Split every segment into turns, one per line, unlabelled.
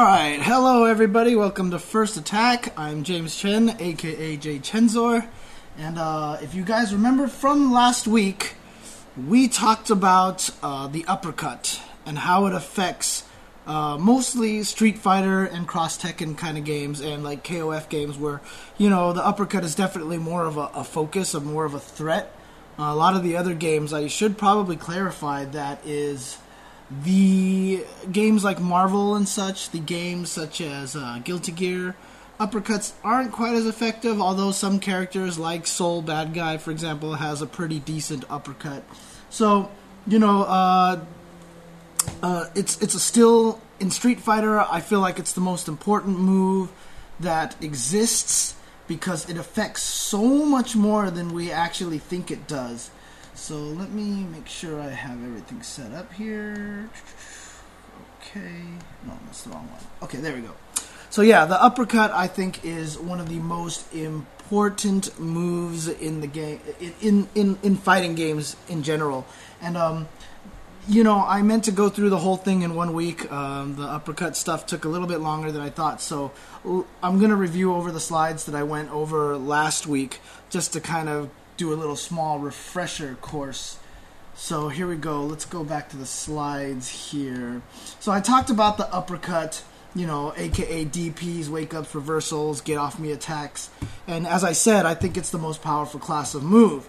Alright, hello everybody, welcome to First Attack. I'm James Chen, aka jchensor. And if you guys remember from last week, we talked about the uppercut and how it affects mostly Street Fighter and Cross Tekken kind of games and like KOF games where, you know, the uppercut is definitely more of a focus, of more of a threat. A lot of the other games, I should probably clarify, that is the games like Marvel and such, the games such as Guilty Gear, uppercuts aren't quite as effective, although some characters like Soul Bad Guy, for example, has a pretty decent uppercut. So, you know, it's still, in Street Fighter, I feel like it's the most important move that exists because it affects so much more than we actually think it does. So let me make sure I have everything set up here. Okay. No, that's the wrong one. Okay, there we go. So yeah, the uppercut, I think, is one of the most important moves in the game, in fighting games in general. And, you know, I meant to go through the whole thing in 1 week. The uppercut stuff took a little bit longer than I thought. So I'm going to review over the slides that I went over last week just to kind of do a little small refresher course. So here we go. Let's go back to the slides here. So I talked about the uppercut, you know, aka DPs, wake-ups, reversals, get-off-me attacks. And as I said, I think it's the most powerful class of move.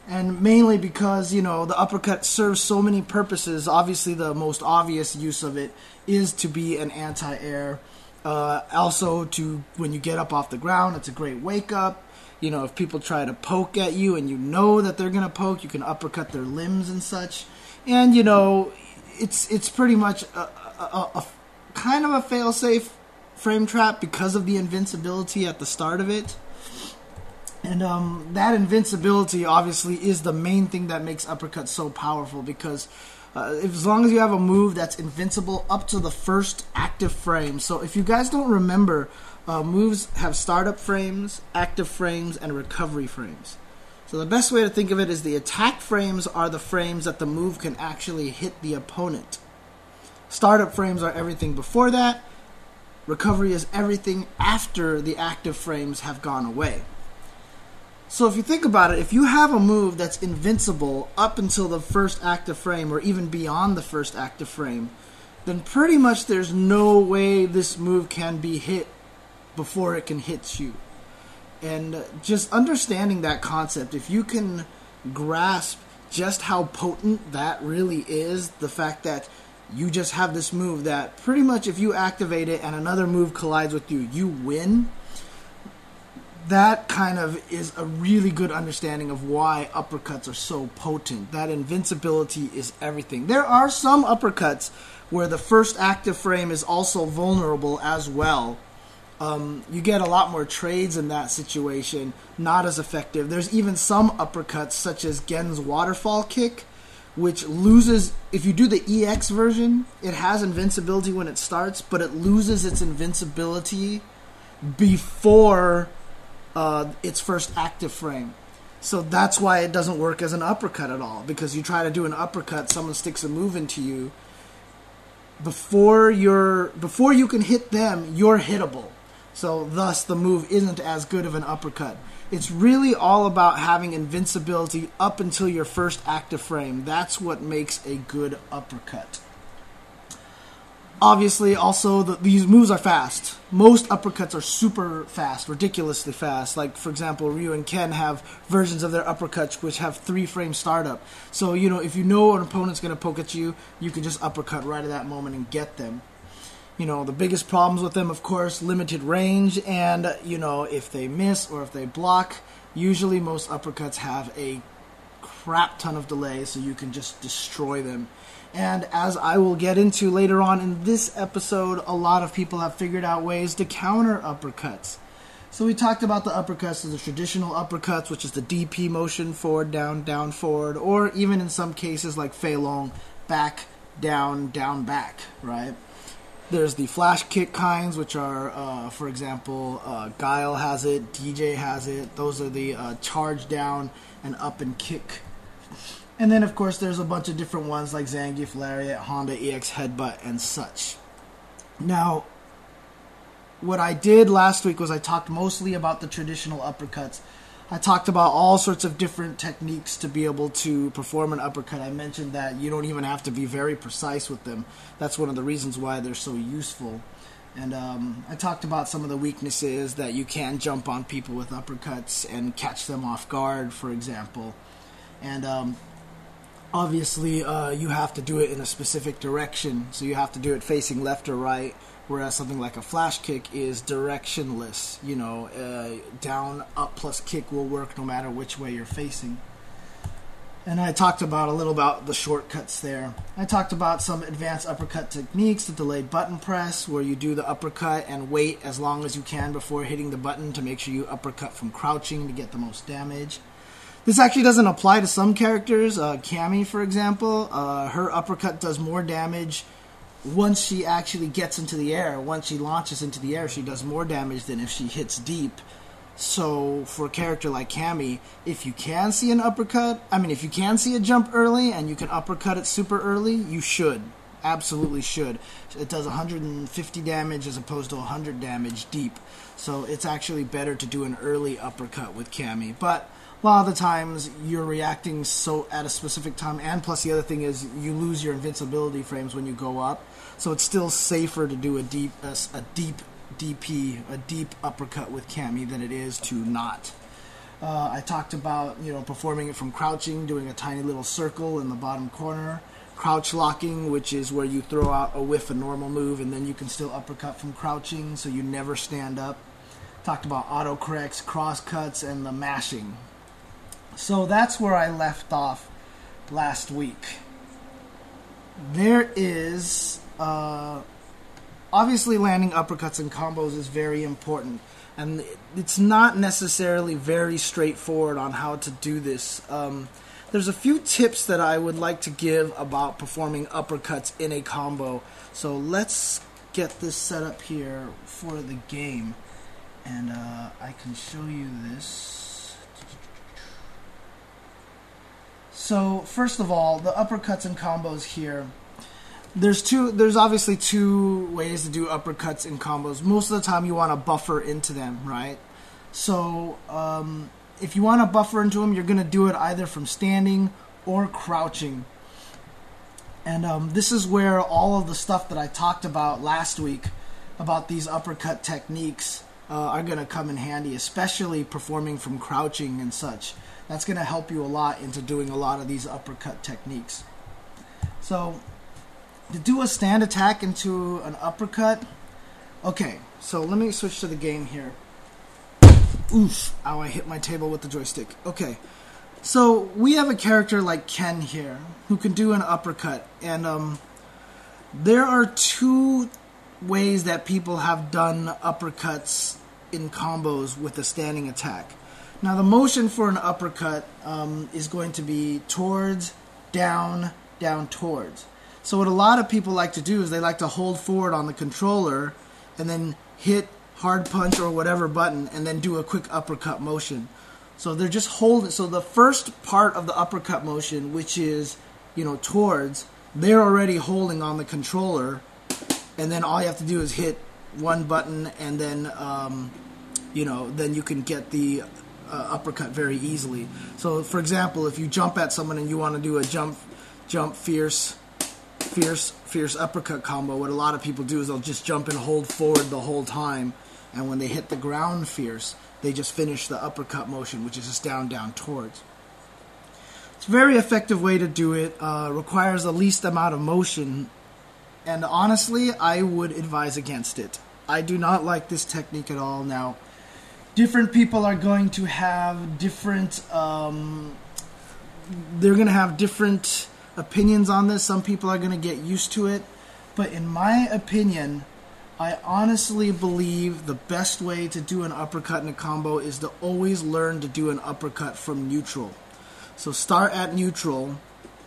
And mainly because, you know, the uppercut serves so many purposes. Obviously, the most obvious use of it is to be an anti-air. Also, to when you get up off the ground, it's a great wake-up. You know, if people try to poke at you and you know that they're going to poke, you can uppercut their limbs and such. And, you know, it's pretty much a kind of a fail-safe frame trap because of the invincibility at the start of it. And that invincibility, obviously, is the main thing that makes uppercuts so powerful because as long as you have a move that's invincible up to the first active frame. So if you guys don't remember, moves have startup frames, active frames, and recovery frames. So the best way to think of it is the attack frames are the frames that the move can actually hit the opponent. Startup frames are everything before that. Recovery is everything after the active frames have gone away. So if you think about it, if you have a move that's invincible up until the first active frame or even beyond the first active frame, then pretty much there's no way this move can be hit before it can hit you. And just understanding that concept, if you can grasp just how potent that really is, the fact that you just have this move that pretty much if you activate it and another move collides with you, you win. That kind of is a really good understanding of why uppercuts are so potent. That invincibility is everything. There are some uppercuts where the first active frame is also vulnerable as well. You get a lot more trades in that situation, not as effective. There's even some uppercuts, such as Gen's waterfall kick, which loses, if you do the EX version, it has invincibility when it starts, but it loses its invincibility before its first active frame. So that's why it doesn't work as an uppercut at all, because you try to do an uppercut, someone sticks a move into you, before you can hit them, you're hittable. So thus the move isn't as good of an uppercut. It's really all about having invincibility up until your first active frame. That's what makes a good uppercut. Obviously, also, these moves are fast. Most uppercuts are super fast, ridiculously fast. Like, for example, Ryu and Ken have versions of their uppercuts which have 3-frame startup. So, you know, if you know an opponent's going to poke at you, you can just uppercut right at that moment and get them. You know, the biggest problems with them, of course, limited range, and, you know, if they miss or if they block, usually most uppercuts have a crap ton of delay, so you can just destroy them. And as I will get into later on in this episode, a lot of people have figured out ways to counter uppercuts. So we talked about the uppercuts as the traditional uppercuts, which is the DP motion, forward, down, forward, or even in some cases like Fei Long, back, down, back, right? There's the flash kick kinds, which are, for example, Guile has it, DJ has it. Those are the charge down and up and kick. And then, of course, there's a bunch of different ones like Zangief Lariat, Honda EX Headbutt, and such. Now, what I did last week was I talked mostly about the traditional uppercuts. I talked about all sorts of different techniques to be able to perform an uppercut. I mentioned that you don't even have to be very precise with them. That's one of the reasons why they're so useful. And I talked about some of the weaknesses, that you can jump on people with uppercuts and catch them off guard, for example. And obviously, you have to do it in a specific direction. So you have to do it facing left or right, whereas something like a flash kick is directionless. You know, down, up plus kick will work no matter which way you're facing. And I talked about a little about the shortcuts there. I talked about some advanced uppercut techniques, the delayed button press, where you do the uppercut and wait as long as you can before hitting the button to make sure you uppercut from crouching to get the most damage. This actually doesn't apply to some characters. Cammy, for example, her uppercut does more damage once she actually gets into the air. Once she launches into the air, she does more damage than if she hits deep. So for a character like Cammy, if you can see an uppercut, if you can see a jump early and you can uppercut it super early, you should. Absolutely should. It does 150 damage as opposed to 100 damage deep. So it's actually better to do an early uppercut with Cammy. But a lot of the times you're reacting so at a specific time, and plus the other thing is you lose your invincibility frames when you go up. So it's still safer to do a deep uppercut with Cammy than it is to not. I talked about performing it from crouching, doing a tiny little circle in the bottom corner. Crouch locking, which is where you throw out a whiff, a normal move, and then you can still uppercut from crouching, so you never stand up. Talked about autocorrects, cross cuts, and the mashing. So that's where I left off last week. There is obviously landing uppercuts and combos is very important, and it's not necessarily very straightforward on how to do this. There's a few tips that I would like to give about performing uppercuts in a combo. So let's get this set up here for the game, and I can show you this. So first of all, the uppercuts and combos here. There's obviously two ways to do uppercuts and combos. Most of the time you want to buffer into them, right? So if you want to buffer into them, you're going to do it either from standing or crouching. And this is where all of the stuff that I talked about last week about these uppercut techniques are going to come in handy, especially performing from crouching and such. That's going to help you a lot into doing a lot of these uppercut techniques. So to do a stand attack into an uppercut, okay, so let me switch to the game here. Oof, ow, I hit my table with the joystick. Okay, so we have a character like Ken here who can do an uppercut, and there are two ways that people have done uppercuts in combos with a standing attack. Now the motion for an uppercut is going to be towards, down, down, towards. So what a lot of people like to do is they like to hold forward on the controller and then hit hard punch or whatever button and then do a quick uppercut motion. So they're just holding. So the first part of the uppercut motion, which is towards, they're already holding on the controller, and then all you have to do is hit one button, and then then you can get the uppercut very easily. So for example, if you jump at someone and you want to do a jump fierce uppercut combo, what a lot of people do is they'll just jump and hold forward the whole time, and when they hit the ground fierce, they just finish the uppercut motion, which is just down, down, towards. It's a very effective way to do it. Requires the least amount of motion, and honestly, I would advise against it. I do not like this technique at all. Now, different people are going to have different opinions on this. Some people are going to get used to it, but in my opinion, I honestly believe the best way to do an uppercut in a combo is to always learn to do an uppercut from neutral. So start at neutral.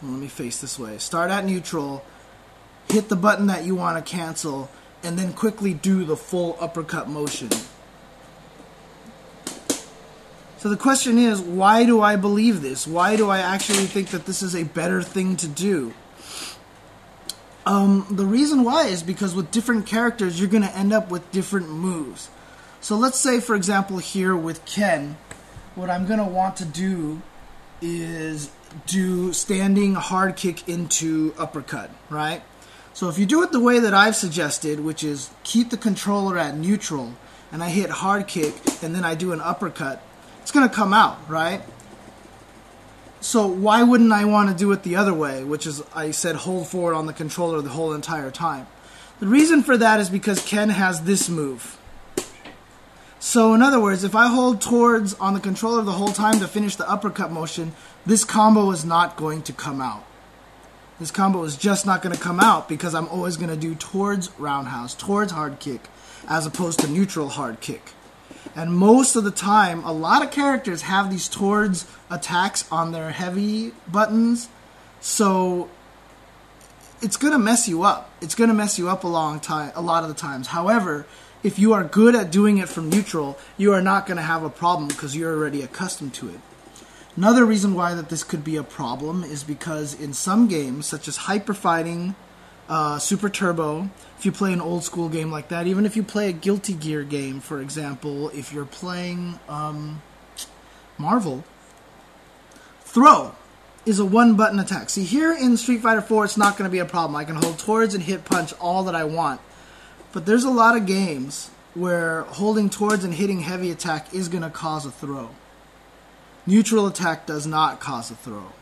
Let me face this way. Start at neutral, hit the button that you want to cancel, and then quickly do the full uppercut motion. So the question is, why do I believe this? Why do I actually think that this is a better thing to do? The reason why is because with different characters, you're going to end up with different moves. So let's say, for example, here with Ken, what I'm going to want to do is do standing hard kick into uppercut, right? So if you do it the way that I've suggested, which is keep the controller at neutral, and I hit hard kick, and then I do an uppercut, it's going to come out, right? So why wouldn't I want to do it the other way, which is I said hold forward on the controller the whole entire time? The reason for that is because Ken has this move. So in other words, if I hold towards on the controller the whole time to finish the uppercut motion, this combo is not going to come out. This combo is just not going to come out because I'm always going to do towards roundhouse, towards hard kick, as opposed to neutral hard kick. And most of the time, a lot of characters have these towards attacks on their heavy buttons, so it's going to mess you up. It's going to mess you up a lot of the times. However, if you are good at doing it from neutral, you are not going to have a problem because you're already accustomed to it. Another reason why that this could be a problem is because in some games, such as Hyper Fighting, Super Turbo, if you play an old school game like that, even if you play a Guilty Gear game, for example, if you're playing Marvel, throw is a one-button attack. See, here in Street Fighter 4, it's not going to be a problem. I can hold towards and hit punch all that I want. But there's a lot of games where holding towards and hitting heavy attack is going to cause a throw. Neutral attack does not cause a throw.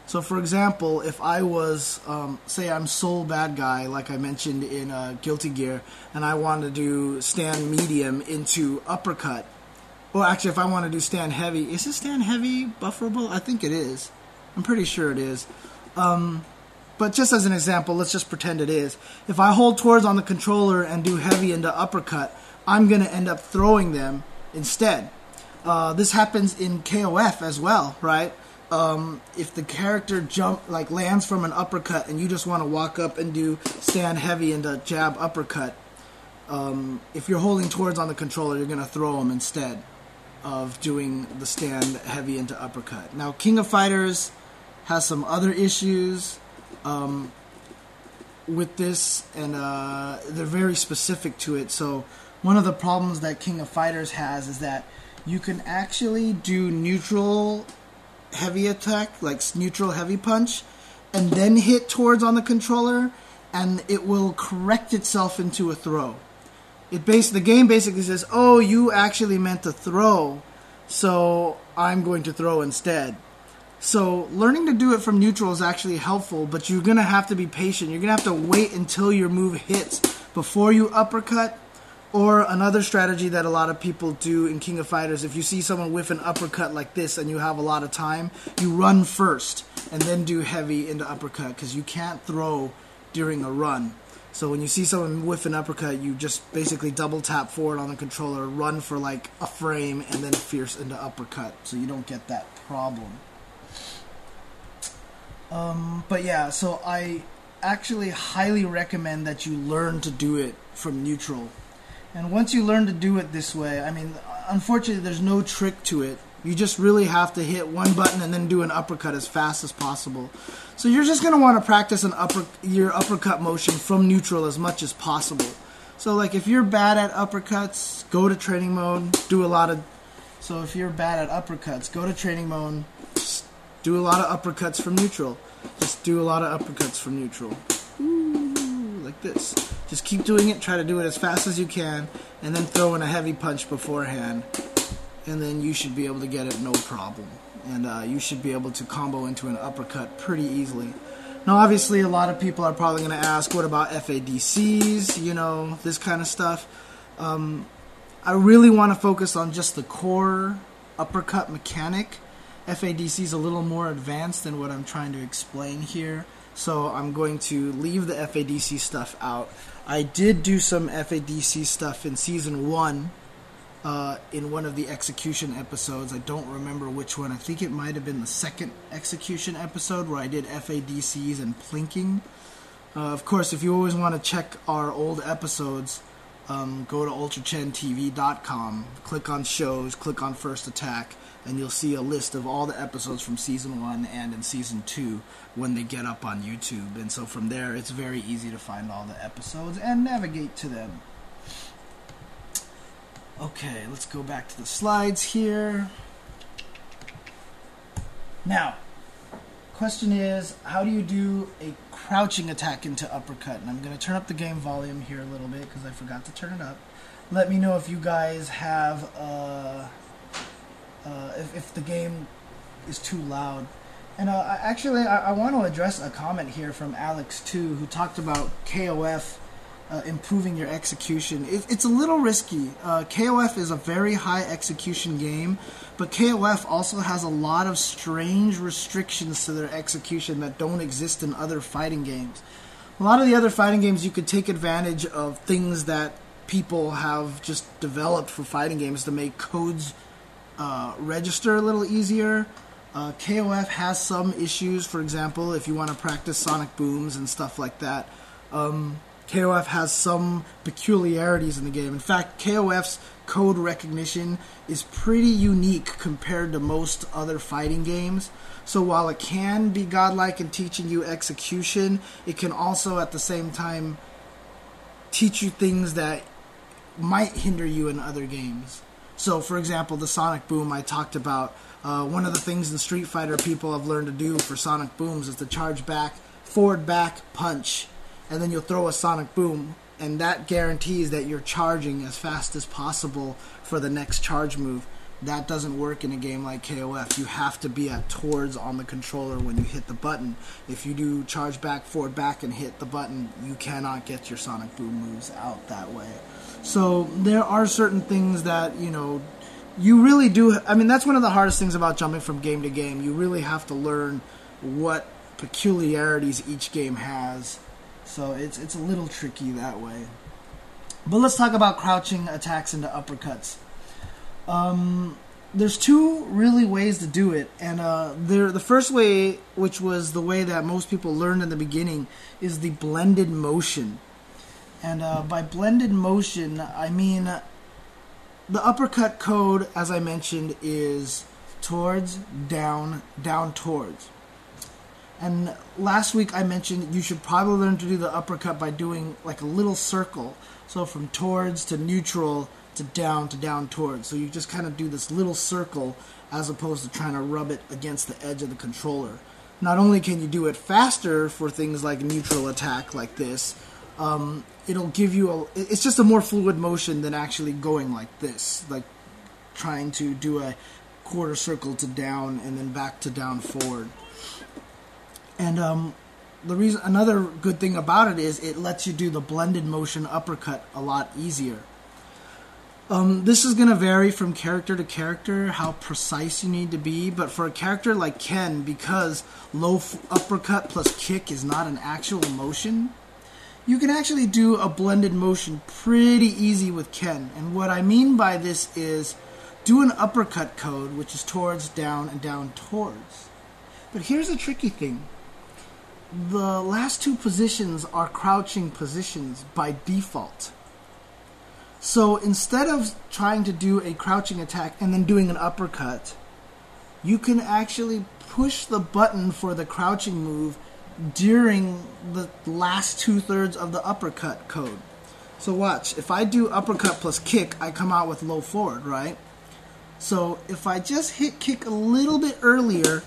So for example, if I was, say I'm sole bad guy, like I mentioned in Guilty Gear, and I want to do stand medium into uppercut, or actually if I want to do stand heavy, is this stand heavy bufferable? I think it is. I'm pretty sure it is. But just as an example, let's just pretend it is. If I hold towards on the controller and do heavy into uppercut, I'm going to end up throwing them instead. This happens in KOF as well, right? If the character lands from an uppercut and you just want to walk up and do stand heavy into jab uppercut, if you're holding towards on the controller, you're going to throw them instead of doing the stand heavy into uppercut. Now, King of Fighters has some other issues with this, and they're very specific to it. So one of the problems that King of Fighters has is that you can actually do neutral heavy attack, like neutral heavy punch, and then hit towards on the controller, and it will correct itself into a throw. The game basically says, oh, you actually meant to throw, so I'm going to throw instead. So learning to do it from neutral is actually helpful, but you're going to have to be patient. You're going to have to wait until your move hits before you uppercut. Or another strategy that a lot of people do in King of Fighters, if you see someone whiff an uppercut like this and you have a lot of time, you run first and then do heavy into uppercut because you can't throw during a run. So when you see someone whiff an uppercut, you just basically double tap forward on the controller, run for like a frame, and then fierce into uppercut so you don't get that problem. But yeah, so I actually highly recommend that you learn to do it from neutral. And once you learn to do it this way, I mean, unfortunately, there's no trick to it. You just really have to hit one button and then do an uppercut as fast as possible. So you're just going to want to practice your uppercut motion from neutral as much as possible. So like if you're bad at uppercuts, go to training mode, So if you're bad at uppercuts, go to training mode, just do a lot of uppercuts from neutral. Just do a lot of uppercuts from neutral. Ooh, like this. Just keep doing it, try to do it as fast as you can, and then throw in a heavy punch beforehand. And then you should be able to get it no problem. And you should be able to combo into an uppercut pretty easily. Now obviously a lot of people are probably going to ask, what about FADCs, you know, this kind of stuff. I really want to focus on just the core uppercut mechanic. FADC is a little more advanced than what I'm trying to explain here. So I'm going to leave the FADC stuff out. I did do some FADC stuff in Season 1 in one of the execution episodes. I don't remember which one. I think it might have been the second execution episode where I did FADCs and plinking. Of course, if you always want to check our old episodes, go to UltraChenTV.com, click on shows, click on First Attack, and you'll see a list of all the episodes from Season 1 and in Season 2 when they get up on YouTube. And so from there, it's very easy to find all the episodes and navigate to them. Okay, let's go back to the slides here. Now, question is, how do you do a crouching attack into uppercut? And I'm going to turn up the game volume here a little bit because I forgot to turn it up. Let me know if you guys have, if the game is too loud. And actually, I want to address a comment here from Alex too, who talked about KOF improving your execution. It's a little risky. KOF is a very high execution game, but KOF also has a lot of strange restrictions to their execution that don't exist in other fighting games. A lot of the other fighting games, you could take advantage of things that people have just developed for fighting games to make codes register a little easier. KOF has some issues. For example, if you want to practice sonic booms and stuff like that, KOF has some peculiarities in the game. In fact, KOF's code recognition is pretty unique compared to most other fighting games. So while it can be godlike in teaching you execution, it can also at the same time teach you things that might hinder you in other games. So for example, the sonic boom I talked about, one of the things in Street Fighter people have learned to do for sonic booms is to charge back, forward back, punch, and then you'll throw a sonic boom, and that guarantees that you're charging as fast as possible for the next charge move. That doesn't work in a game like KOF. You have to be at towards on the controller when you hit the button. If you do charge back, forward back, and hit the button, you cannot get your sonic boom moves out that way. So there are certain things that, you really do. I mean, that's one of the hardest things about jumping from game to game. You really have to learn what peculiarities each game has. So it's a little tricky that way. But let's talk about crouching attacks into uppercuts. There's two really ways to do it, and the first way, which was the way that most people learned in the beginning, is the blended motion. And by blended motion, I mean the uppercut code, as I mentioned, is towards, down, down, towards. And last week I mentioned you should probably learn to do the uppercut by doing like a little circle. So from towards to neutral to down towards. So you just kind of do this little circle as opposed to trying to rub it against the edge of the controller. Not only can you do it faster for things like neutral attack like this, it'll give you it's just a more fluid motion than actually going like this, like trying to do a quarter circle to down and then back to down forward. And another good thing about it is it lets you do the blended motion uppercut a lot easier. This is going to vary from character to character, how precise you need to be, but for a character like Ken, because low uppercut plus kick is not an actual motion, you can actually do a blended motion pretty easy with Ken. And what I mean by this is do an uppercut code, which is towards, down, and down towards. But here's the tricky thing. The last two positions are crouching positions by default. So instead of trying to do a crouching attack and then doing an uppercut, you can actually push the button for the crouching move during the last 2/3 of the uppercut code. So watch, if I do uppercut plus kick, I come out with low forward, right? So if I just hit kick a little bit earlier,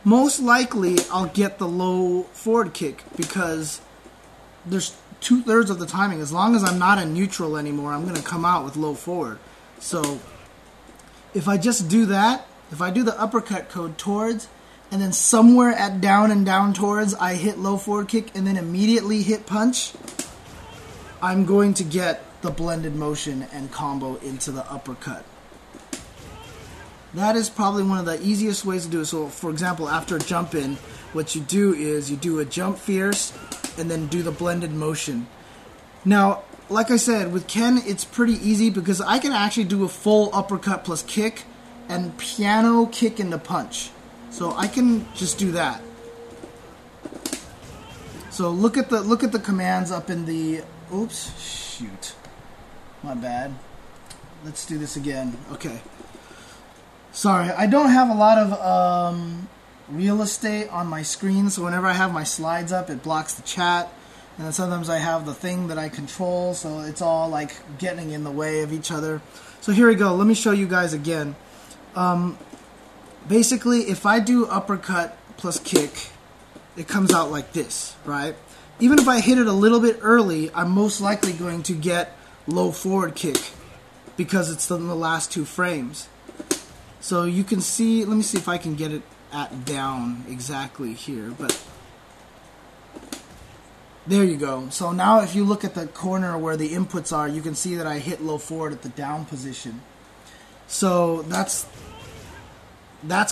most likely I'll get the low forward kick because there's 2/3 of the timing. As long as I'm not in neutral anymore, I'm going to come out with low forward. So if I just do that, if I do the uppercut code towards, and then somewhere at down and down towards, I hit low forward kick and then immediately hit punch, I'm going to get the blended motion and combo into the uppercut. That is probably one of the easiest ways to do it. So, for example, after a jump in, what you do is you do a jump fierce and then do the blended motion. Now, like I said, with Ken, it's pretty easy because I can actually do a full uppercut plus kick and piano kick into punch. So I can just do that. So look at the commands up in the. Oops, shoot. My bad. Let's do this again. Okay. Sorry, I don't have a lot of real estate on my screen, so whenever I have my slides up, it blocks the chat. And then sometimes I have the thing that I control, so it's all like getting in the way of each other. So here we go. Let me show you guys again. Basically, if I do uppercut plus kick, it comes out like this, right? Even if I hit it a little bit early, I'm most likely going to get low forward kick because it's in the last 2 frames. So you can see, let me see if I can get it at down exactly here, but there you go. So now if you look at the corner where the inputs are, you can see that I hit low forward at the down position. So that's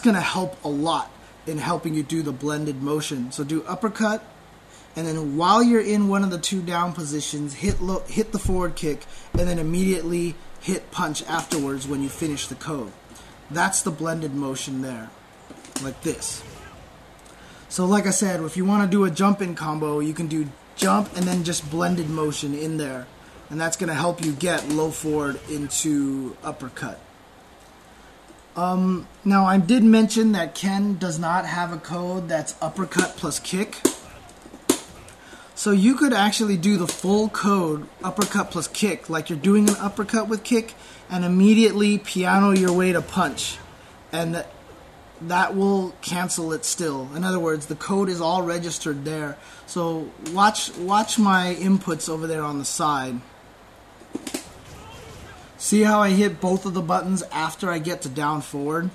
going to help a lot in helping you do the blended motion. So do uppercut, and then while you're in one of the 2 down positions, hit the forward kick, and then immediately hit punch afterwards when you finish the code. That's the blended motion there, like this. So like I said, if you want to do a jump-in combo, you can do jump and then just blended motion in there. And that's going to help you get low forward into uppercut. Now I did mention that Ken does not have a code that's uppercut plus kick. So you could actually do the full code uppercut plus kick, like you're doing an uppercut with kick, and immediately piano your way to punch. And that will cancel it still. In other words, the code is all registered there. So watch my inputs over there on the side. See how I hit both of the buttons after I get to down forward?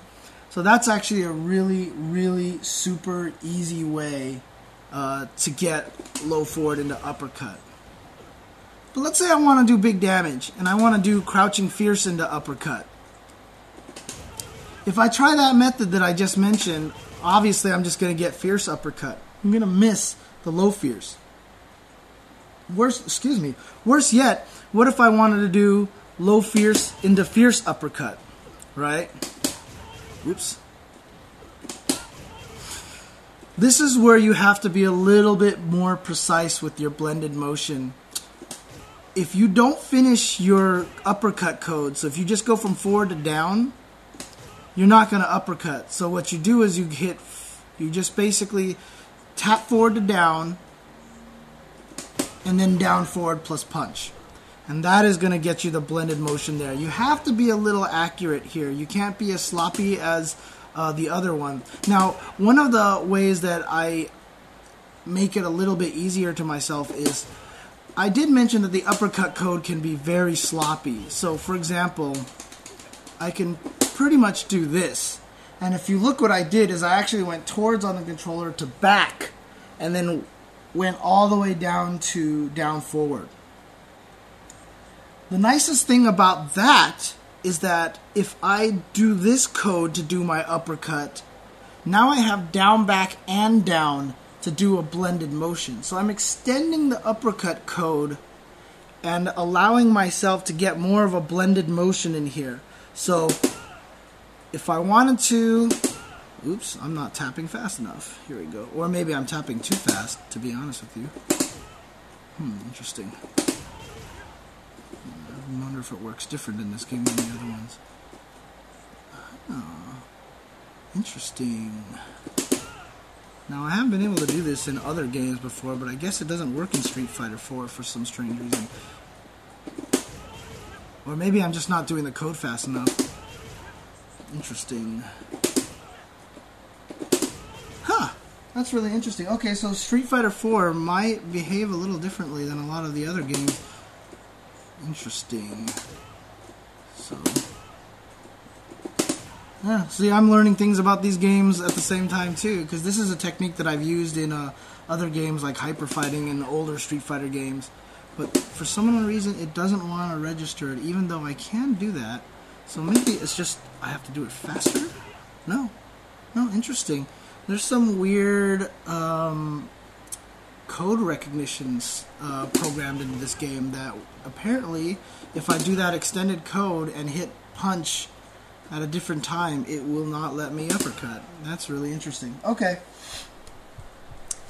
So that's actually a really, really super easy way to get low forward into uppercut. But let's say I want to do big damage and I want to do crouching fierce into uppercut. If I try that method that I just mentioned, obviously I'm just going to get fierce uppercut. I'm going to miss the low fierce. Worse yet, what if I wanted to do low fierce into fierce uppercut, right? Oops. This is where you have to be a little bit more precise with your blended motion. If you don't finish your uppercut code, so if you just go from forward to down, you're not going to uppercut. So what you do is you just basically tap forward to down, and then down forward plus punch. And that is going to get you the blended motion there. You have to be a little accurate here. You can't be as sloppy as the other one. Now, one of the ways that I make it a little bit easier to myself is I did mention that the uppercut code can be very sloppy. So, for example, I can pretty much do this. And if you look, what I did is I actually went towards on the controller to back and then went all the way down to down forward. The nicest thing about that is that if I do this code to do my uppercut, now I have down, back, and down to do a blended motion. So I'm extending the uppercut code and allowing myself to get more of a blended motion in here. So if I wanted to, oops, I'm not tapping fast enough. Here we go. Or maybe I'm tapping too fast, to be honest with you. Interesting. I wonder if it works different in this game than the other ones. Oh, interesting. Now, I haven't been able to do this in other games before, but I guess it doesn't work in Street Fighter 4 for some strange reason. Or maybe I'm just not doing the code fast enough. Interesting. Huh! That's really interesting. Okay, so Street Fighter 4 might behave a little differently than a lot of the other games. Interesting. So, yeah, see, I'm learning things about these games at the same time too, because this is a technique that I've used in other games like Hyper Fighting and older Street Fighter games, but for some reason it doesn't want to register it, even though I can do that. So maybe it's just I have to do it faster? No, interesting. There's some weird code recognitions programmed into this game that apparently if I do that extended code and hit punch at a different time, it will not let me uppercut. That's really interesting. Okay.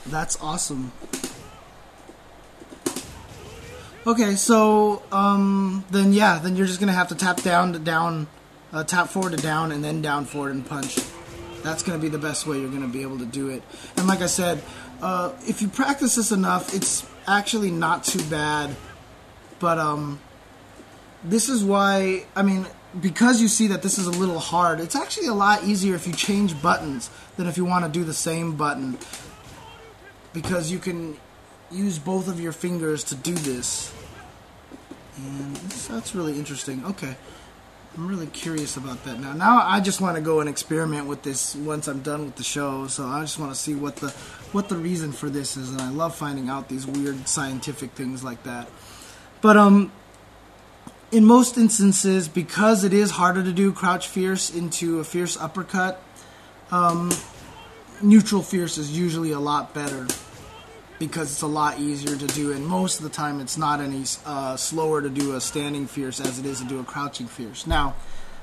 That's awesome. Okay, so then you're just gonna have to tap down to down, tap forward to down, and then down forward and punch. That's gonna be the best way you're gonna be able to do it. And like I said, if you practice this enough, it's actually not too bad. But this is why, I mean, because you see that this is a little hard, it's actually a lot easier if you change buttons than if you want to do the same button, because you can use both of your fingers to do this. And that's really interesting. Okay, I'm really curious about that now. Now I just want to go and experiment with this once I'm done with the show. So I just want to see what the reason for this is, and I love finding out these weird scientific things like that. But in most instances, because it is harder to do crouch fierce into a fierce uppercut, neutral fierce is usually a lot better, because it's a lot easier to do, and most of the time it's not any slower to do a standing fierce as it is to do a crouching fierce. Now,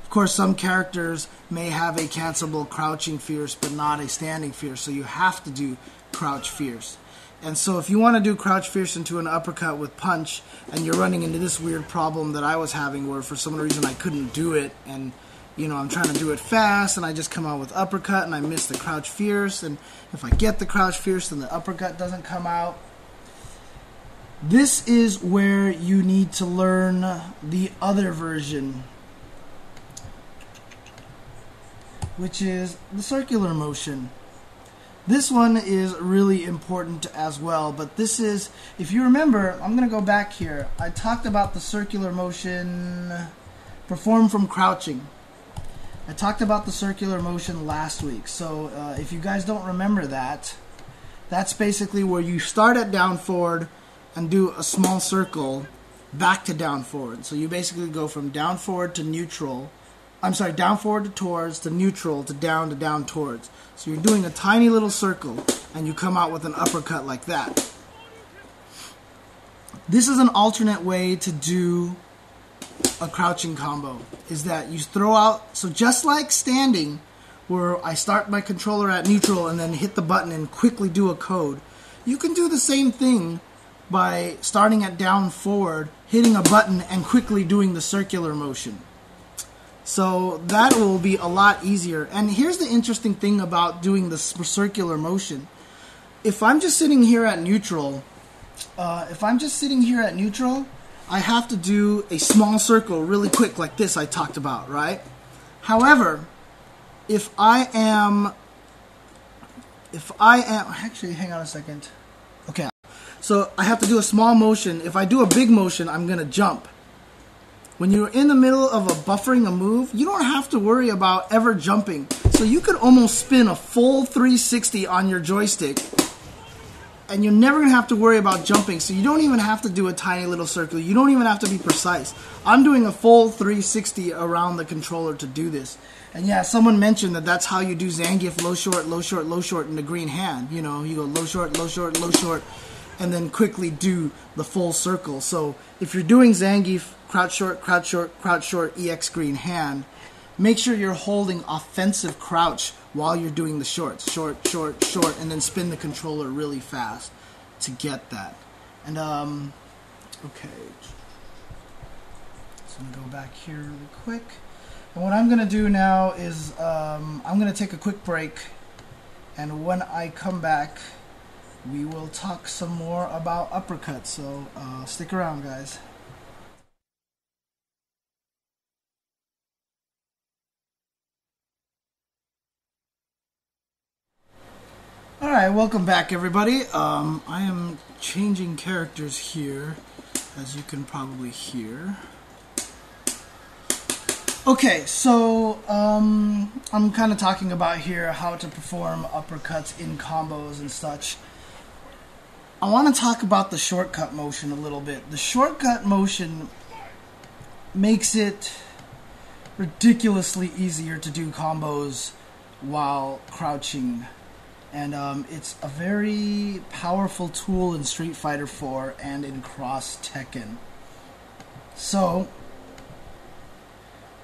of course, some characters may have a cancelable crouching fierce but not a standing fierce, so you have to do crouch fierce. And so if you want to do crouch fierce into an uppercut with punch, and you're running into this weird problem that I was having where for some reason I couldn't do it, and you know, I'm trying to do it fast, and I just come out with uppercut, and I miss the crouch fierce, and if I get the crouch fierce, then the uppercut doesn't come out. This is where you need to learn the other version, which is the circular motion. This one is really important as well, but this is, if you remember, I'm going to go back here. I talked about the circular motion performed from crouching. I talked about the circular motion last week, so if you guys don't remember that, that's basically where you start at down forward and do a small circle back to down forward. So you basically go from down forward to neutral, down forward to towards to neutral to down towards. So you're doing a tiny little circle and you come out with an uppercut like that. This is an alternate way to do a crouching combo, is that you throw out, so just like standing, where I start my controller at neutral and then hit the button and quickly do a code, you can do the same thing by starting at down forward, hitting a button and quickly doing the circular motion. So that will be a lot easier. And here's the interesting thing about doing the circular motion. If I'm just sitting here at neutral, I have to do a small circle really quick like this I talked about, right? However, if I am, actually, hang on a second. Okay, so I have to do a small motion. If I do a big motion, I'm going to jump. When you're in the middle of buffering a move, you don't have to worry about ever jumping. So you could almost spin a full 360 on your joystick, and you're never going to have to worry about jumping, so you don't even have to do a tiny little circle. You don't even have to be precise. I'm doing a full 360 around the controller to do this. And yeah, someone mentioned that that's how you do Zangief low short, low short, low short in the green hand. You know, you go low short, low short, low short, and then quickly do the full circle. So if you're doing Zangief crouch short, crouch short, crouch short, EX green hand, make sure you're holding offensive crouch while you're doing the shorts. Short, short, short, and then spin the controller really fast to get that. And, okay. So I'm going to go back here really quick. And what I'm going to do now is I'm going to take a quick break. And when I come back, we will talk some more about uppercuts. So stick around, guys. Alright, welcome back everybody. I am changing characters here, as you can probably hear. Okay, so I'm kind of talking about here how to perform uppercuts in combos and such. I want to talk about the shortcut motion a little bit. The shortcut motion makes it ridiculously easier to do combos while crouching. And it's a very powerful tool in Street Fighter 4 and in Cross Tekken. So,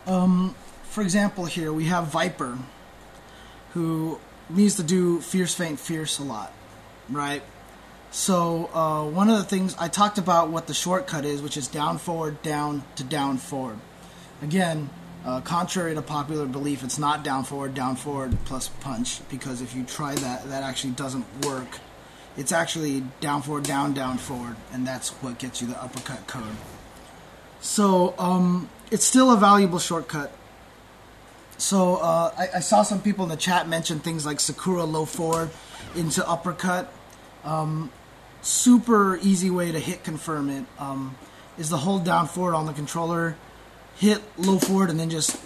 for example here, we have Viper, who needs to do Fierce Feint Fierce a lot, right? So one of the things I talked about what the shortcut is, which is down forward, down to down forward. Again, contrary to popular belief, it's not down forward plus punch, because if you try that, that actually doesn't work. It's actually down forward, down forward, and that's what gets you the uppercut code. So it's still a valuable shortcut. So I saw some people in the chat mention things like Sakura low forward into uppercut. Super easy way to hit confirm it is to hold down forward on the controller, hit low forward, and then just,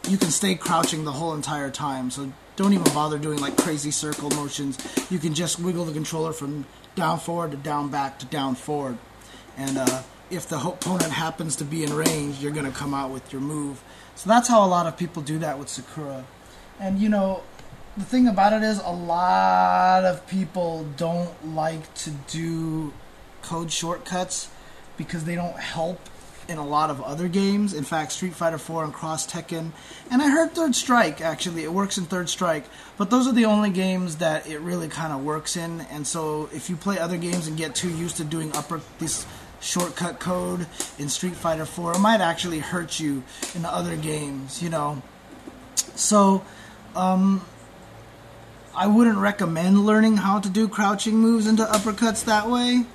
you can stay crouching the whole entire time. So don't even bother doing like crazy circle motions. You can just wiggle the controller from down forward to down back to down forward. And if the opponent happens to be in range, you're going to come out with your move. So that's how a lot of people do that with Sakura. And you know, the thing about it is a lot of people don't like to do code shortcuts because they don't help in a lot of other games. In fact, Street Fighter 4 and Cross Tekken, and I heard Third Strike, actually, it works in Third Strike, but those are the only games that it really kind of works in. And so if you play other games and get too used to doing this shortcut code in Street Fighter 4, it might actually hurt you in other games, you know. So I wouldn't recommend learning how to do crouching moves into uppercuts that way.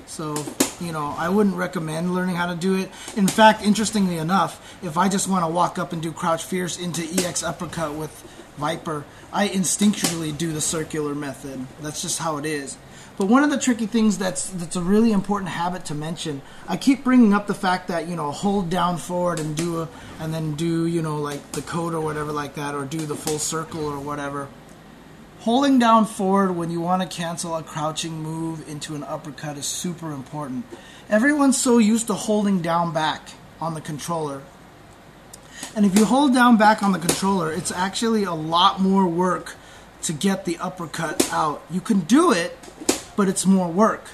So, you know, I wouldn't recommend learning how to do it. In fact, interestingly enough, if I just want to walk up and do crouch fierce into EX uppercut with Viper, I instinctually do the circular method. That's just how it is. But one of the tricky things that's a really important habit to mention, I keep bringing up the fact that, you know, hold down forward and then do, you know, like the code or whatever like that, or do the full circle or whatever. Holding down forward when you want to cancel a crouching move into an uppercut is super important. Everyone's so used to holding down back on the controller. And if you hold down back on the controller, it's actually a lot more work to get the uppercut out. You can do it, but it's more work.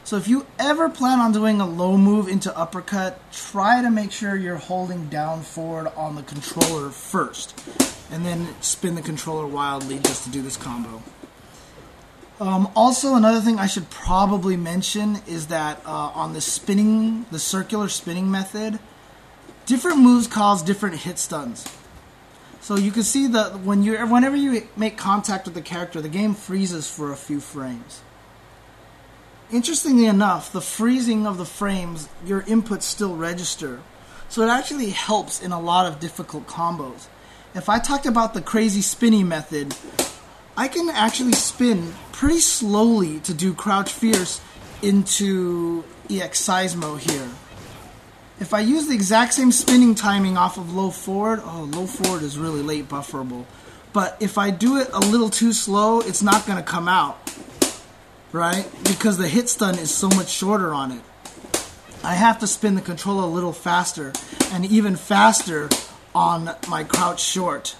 So if you ever plan on doing a low move into uppercut, try to make sure you're holding down forward on the controller first, and then spin the controller wildly just to do this combo. Also, another thing I should probably mention is that on the circular spinning method, different moves cause different hit stuns. So you can see that whenever you make contact with the character, the game freezes for a few frames. Interestingly enough, the freezing of the frames, your inputs still register. So it actually helps in a lot of difficult combos. If I talked about the crazy spinning method, I can actually spin pretty slowly to do crouch fierce into EX Seismo here. If I use the exact same spinning timing off of low forward, low forward is really late bufferable. But if I do it a little too slow, it's not going to come out, right? Because the hit stun is so much shorter on it. I have to spin the controller a little faster, and even faster on my crouch short.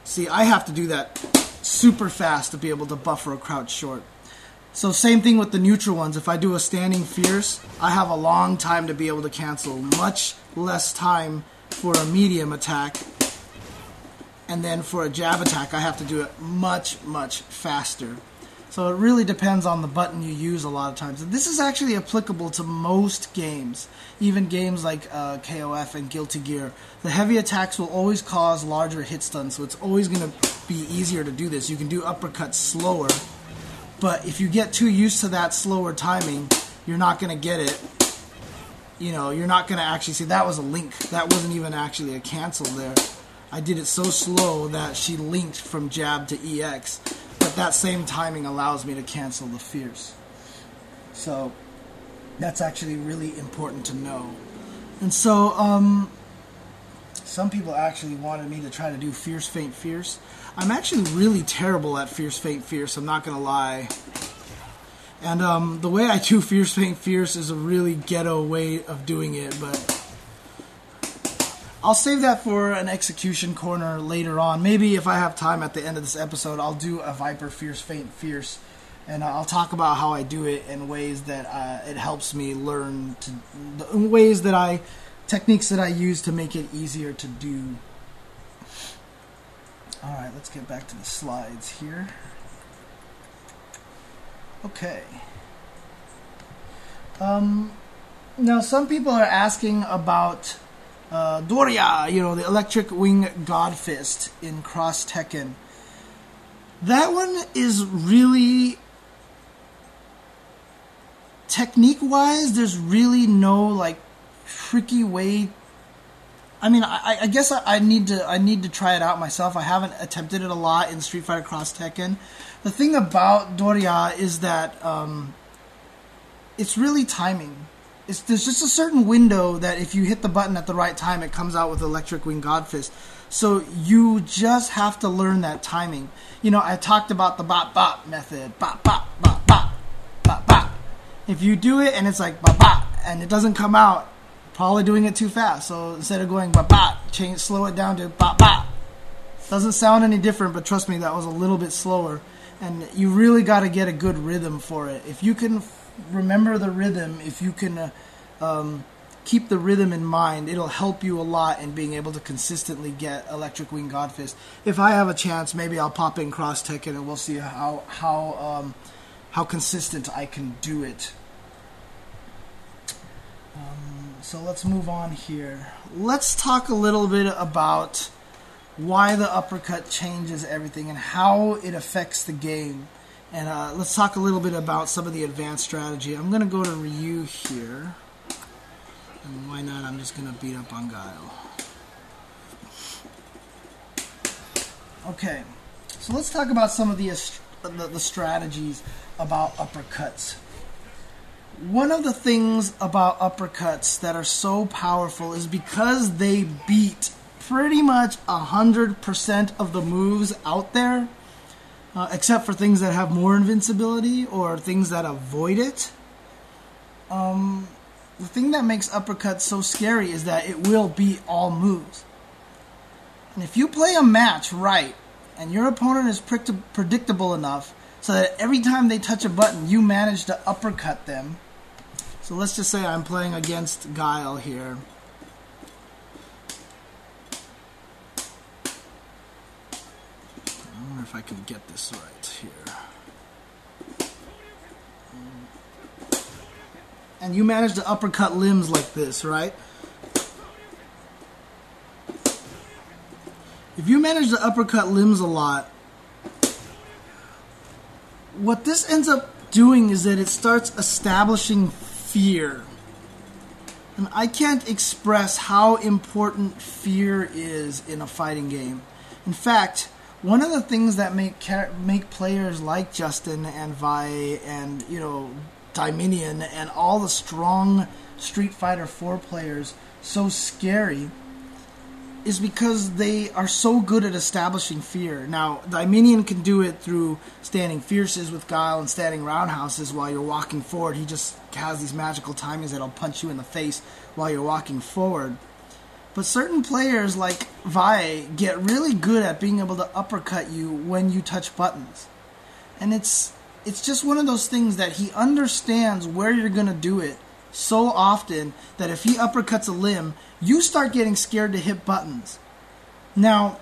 See, I have to do that super fast to be able to buffer a crouch short. So same thing with the neutral ones. If I do a standing fierce, I have a long time to be able to cancel. Much less time for a medium attack. And then for a jab attack, I have to do it much, much faster. So it really depends on the button you use a lot of times. And this is actually applicable to most games, even games like KOF and Guilty Gear. The heavy attacks will always cause larger hit stuns, so it's always going to be easier to do this. You can do uppercuts slower, but if you get too used to that slower timing, you're not going to get it. You know, you're not going to actually see, that was a link. That wasn't even actually a cancel there. I did it so slow that she linked from jab to EX. But that same timing allows me to cancel the fierce. So that's actually really important to know. And so some people actually wanted me to try to do fierce feint fierce. I'm actually really terrible at fierce feint fierce, I'm not going to lie. And the way I do fierce feint fierce is a really ghetto way of doing it, but I'll save that for an execution corner later on. Maybe if I have time at the end of this episode, I'll do a Viper fierce feint fierce, and I'll talk about how I do it in ways that it helps me learn techniques that I use to make it easier to do. All right, let's get back to the slides here. Okay. Now some people are asking about Doria, the electric wing god fist in Cross Tekken. That one is really, technique-wise, there's really no like tricky way. I mean, I guess I need to try it out myself. I haven't attempted it a lot in Street Fighter Cross Tekken. The thing about Doria is that it's really timing. There's just a certain window that if you hit the button at the right time, it comes out with Electric Wing God Fist. So you just have to learn that timing. I talked about the bop-bop method. Bop-bop, bop-bop, bop-bop. If you do it and it's like bop-bop and it doesn't come out, probably doing it too fast. So instead of going bop-bop, slow it down to bop-bop. Doesn't sound any different, but trust me, that was a little bit slower. And you really got to get a good rhythm for it. If you can remember the rhythm, if you can keep the rhythm in mind, it'll help you a lot in being able to consistently get Electric Wing God Fist. If I have a chance, maybe I'll pop in Cross Tekken and we'll see how consistent I can do it. So let's move on here. Let's talk a little bit about why the uppercut changes everything and how it affects the game. And let's talk a little bit about some of the advanced strategy. I'm going to go to Ryu here. And why not? I'm just going to beat up on Guile. Okay. So let's talk about some of the strategies about uppercuts. One of the things about uppercuts that are so powerful is because they beat pretty much 100% of the moves out there, except for things that have more invincibility or things that avoid it. The thing that makes uppercuts so scary is that it will beat all moves. And if you play a match right, and your opponent is predictable enough so that every time they touch a button, you manage to uppercut them. So let's just say I'm playing against Guile here. I wonder if I can get this right here. And you manage to uppercut limbs like this, right? If you manage to uppercut limbs a lot, what this ends up doing is that it starts establishing fear. And I can't express how important fear is in a fighting game. In fact, one of the things that make players like Justin and Vi and, Dominion and all the strong Street Fighter 4 players so scary is because they are so good at establishing fear. Now, Dominion can do it through standing fierces with Guile and standing roundhouses while you're walking forward. He just has these magical timings that'll punch you in the face while you're walking forward. But certain players like Vi get really good at being able to uppercut you when you touch buttons. And it's just one of those things that he understands where you're going to do it so often that if he uppercuts a limb, you start getting scared to hit buttons. Now,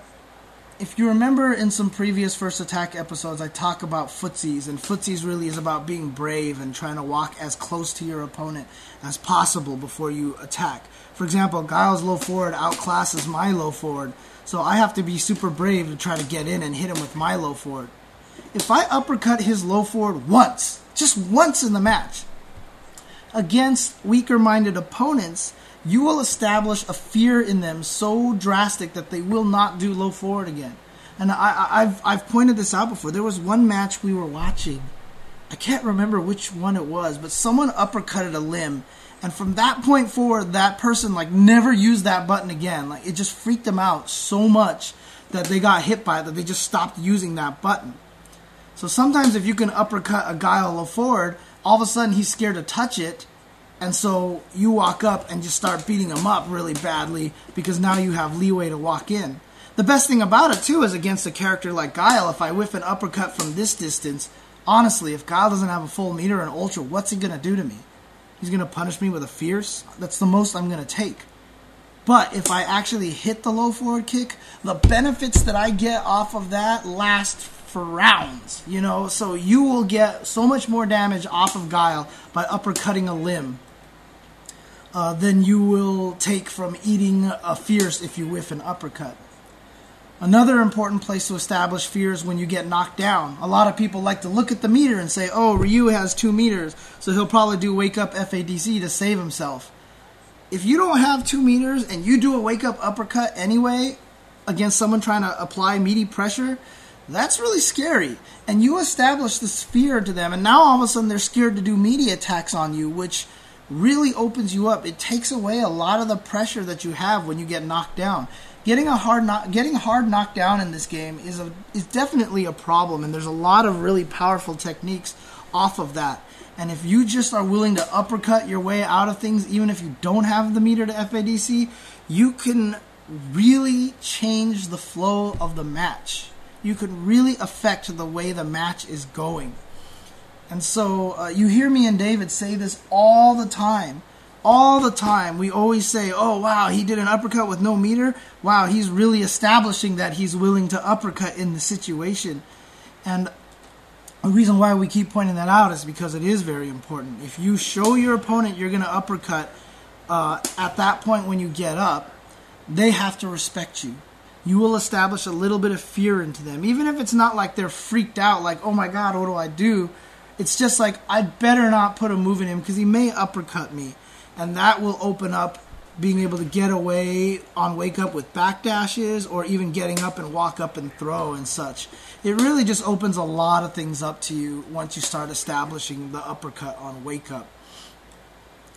if you remember in some previous First Attack episodes, I talk about footsies, and footsies really is about being brave and trying to walk as close to your opponent as possible before you attack. For example, Guile's low forward outclasses my low forward, so I have to be super brave to try to get in and hit him with my low forward. If I uppercut his low forward once, just once in the match, against weaker-minded opponents, you will establish a fear in them so drastic that they will not do low forward again. And I've pointed this out before. There was one match we were watching. I can't remember which one it was, but someone uppercutted a limb. And from that point forward, that person never used that button again. It just freaked them out so much that they got hit by it that they just stopped using that button. So sometimes if you can uppercut a Guile low forward, all of a sudden he's scared to touch it, and so you walk up and just start beating him up really badly because now you have leeway to walk in. The best thing about it, too, is against a character like Guile, if I whiff an uppercut from this distance, honestly, if Guile doesn't have a full meter and ultra, what's he going to do to me? He's going to punish me with a fierce? That's the most I'm going to take. But if I actually hit the low forward kick, the benefits that I get off of that last for rounds, you know, so you will get so much more damage off of Guile by uppercutting a limb than you will take from eating a fierce if you whiff an uppercut. Another important place to establish fear is when you get knocked down. A lot of people like to look at the meter and say, oh, Ryu has 2 meters, so he'll probably do wake up FADC to save himself. If you don't have 2 meters and you do a wake up uppercut anyway against someone trying to apply meaty pressure, that's really scary. And you establish this fear to them, and now all of a sudden they're scared to do meaty attacks on you, which really opens you up. It takes away a lot of the pressure that you have when you get knocked down. Getting hard knocked down in this game is definitely a problem, and there's a lot of really powerful techniques off of that. And if you just are willing to uppercut your way out of things, even if you don't have the meter to FADC, you can really change the flow of the match. You could really affect the way the match is going. And so you hear me and David say this all the time. All the time. We always say, oh, wow, he did an uppercut with no meter. Wow, he's really establishing that he's willing to uppercut in the situation. And the reason why we keep pointing that out is because it is very important. If you show your opponent you're going to uppercut at that point when you get up, they have to respect you. You will establish a little bit of fear into them. Even if it's not like they're freaked out, like, oh my God, what do I do? It's just like, I'd better not put a move in him because he may uppercut me. And that will open up being able to get away on wake up with backdashes, or even getting up and walk up and throw and such. It really just opens a lot of things up to you once you start establishing the uppercut on wake up.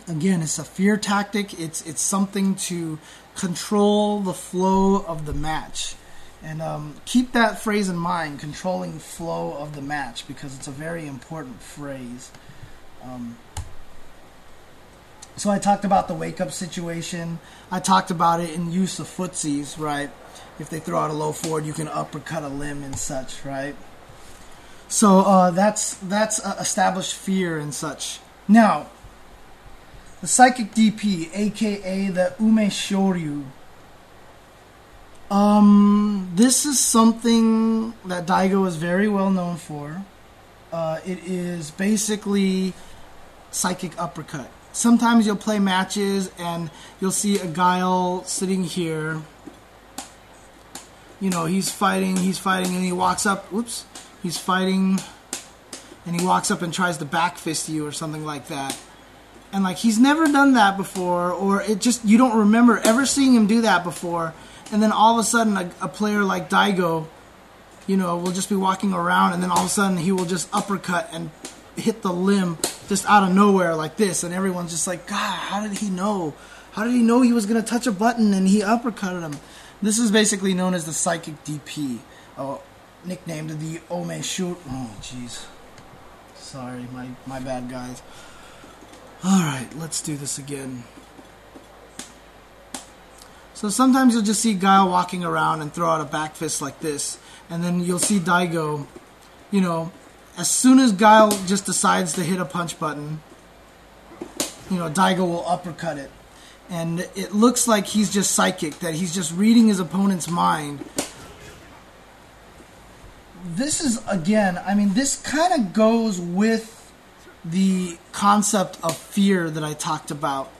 Again, it's a fear tactic. It's something to control the flow of the match. And keep that phrase in mind, controlling the flow of the match, because it's a very important phrase. So I talked about the wake-up situation. I talked about it in use of footsies, right? If they throw out a low forward, you can uppercut a limb and such, right? So that's established fear and such. Now, the Psychic DP, a.k.a. the Umeshoryu. This is something that Daigo is very well known for. It is basically Psychic Uppercut. Sometimes you'll play matches and you'll see a Guile sitting here. You know, he's fighting, and he walks up. Whoops. He's fighting, and he walks up and tries to back fist you or something like that. And, like, he's never done that before, or it just, you don't remember ever seeing him do that before. And then all of a sudden, a player like Daigo, you know, will just be walking around, and then all of a sudden he will just uppercut and hit the limb just out of nowhere like this, and everyone's just like, God, how did he know? How did he know he was going to touch a button and he uppercutted him? This is basically known as the Psychic DP, nicknamed the Omeshur. Oh, jeez. Sorry, my bad, guys. Alright, let's do this again. So sometimes you'll just see Guile walking around and throw out a back fist like this, and then you'll see Daigo, you know, as soon as Guile just decides to hit a punch button, you know, Daigo will uppercut it. And it looks like he's just psychic, that he's just reading his opponent's mind. This is, again, I mean, this kind of goes with the concept of fear that I talked about.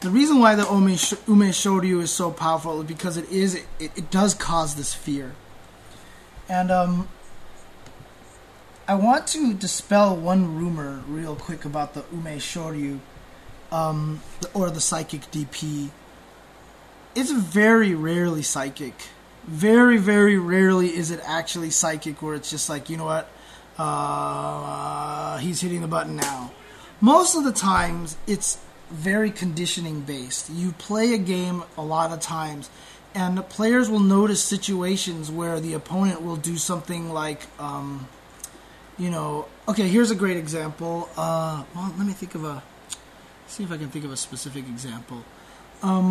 The reason why the Umeshoryu is so powerful is because it does cause this fear. And I want to dispel one rumor real quick about the Umeshoryu, or the Psychic DP. It's very rarely psychic. Very, very rarely is it actually psychic, where it's just like, you know what, he's hitting the button now. Most of the times, it's very conditioning based. You play a game a lot of times, and the players will notice situations where the opponent will do something like, you know, okay, here's a great example. Well, let me think of see if I can think of a specific example. I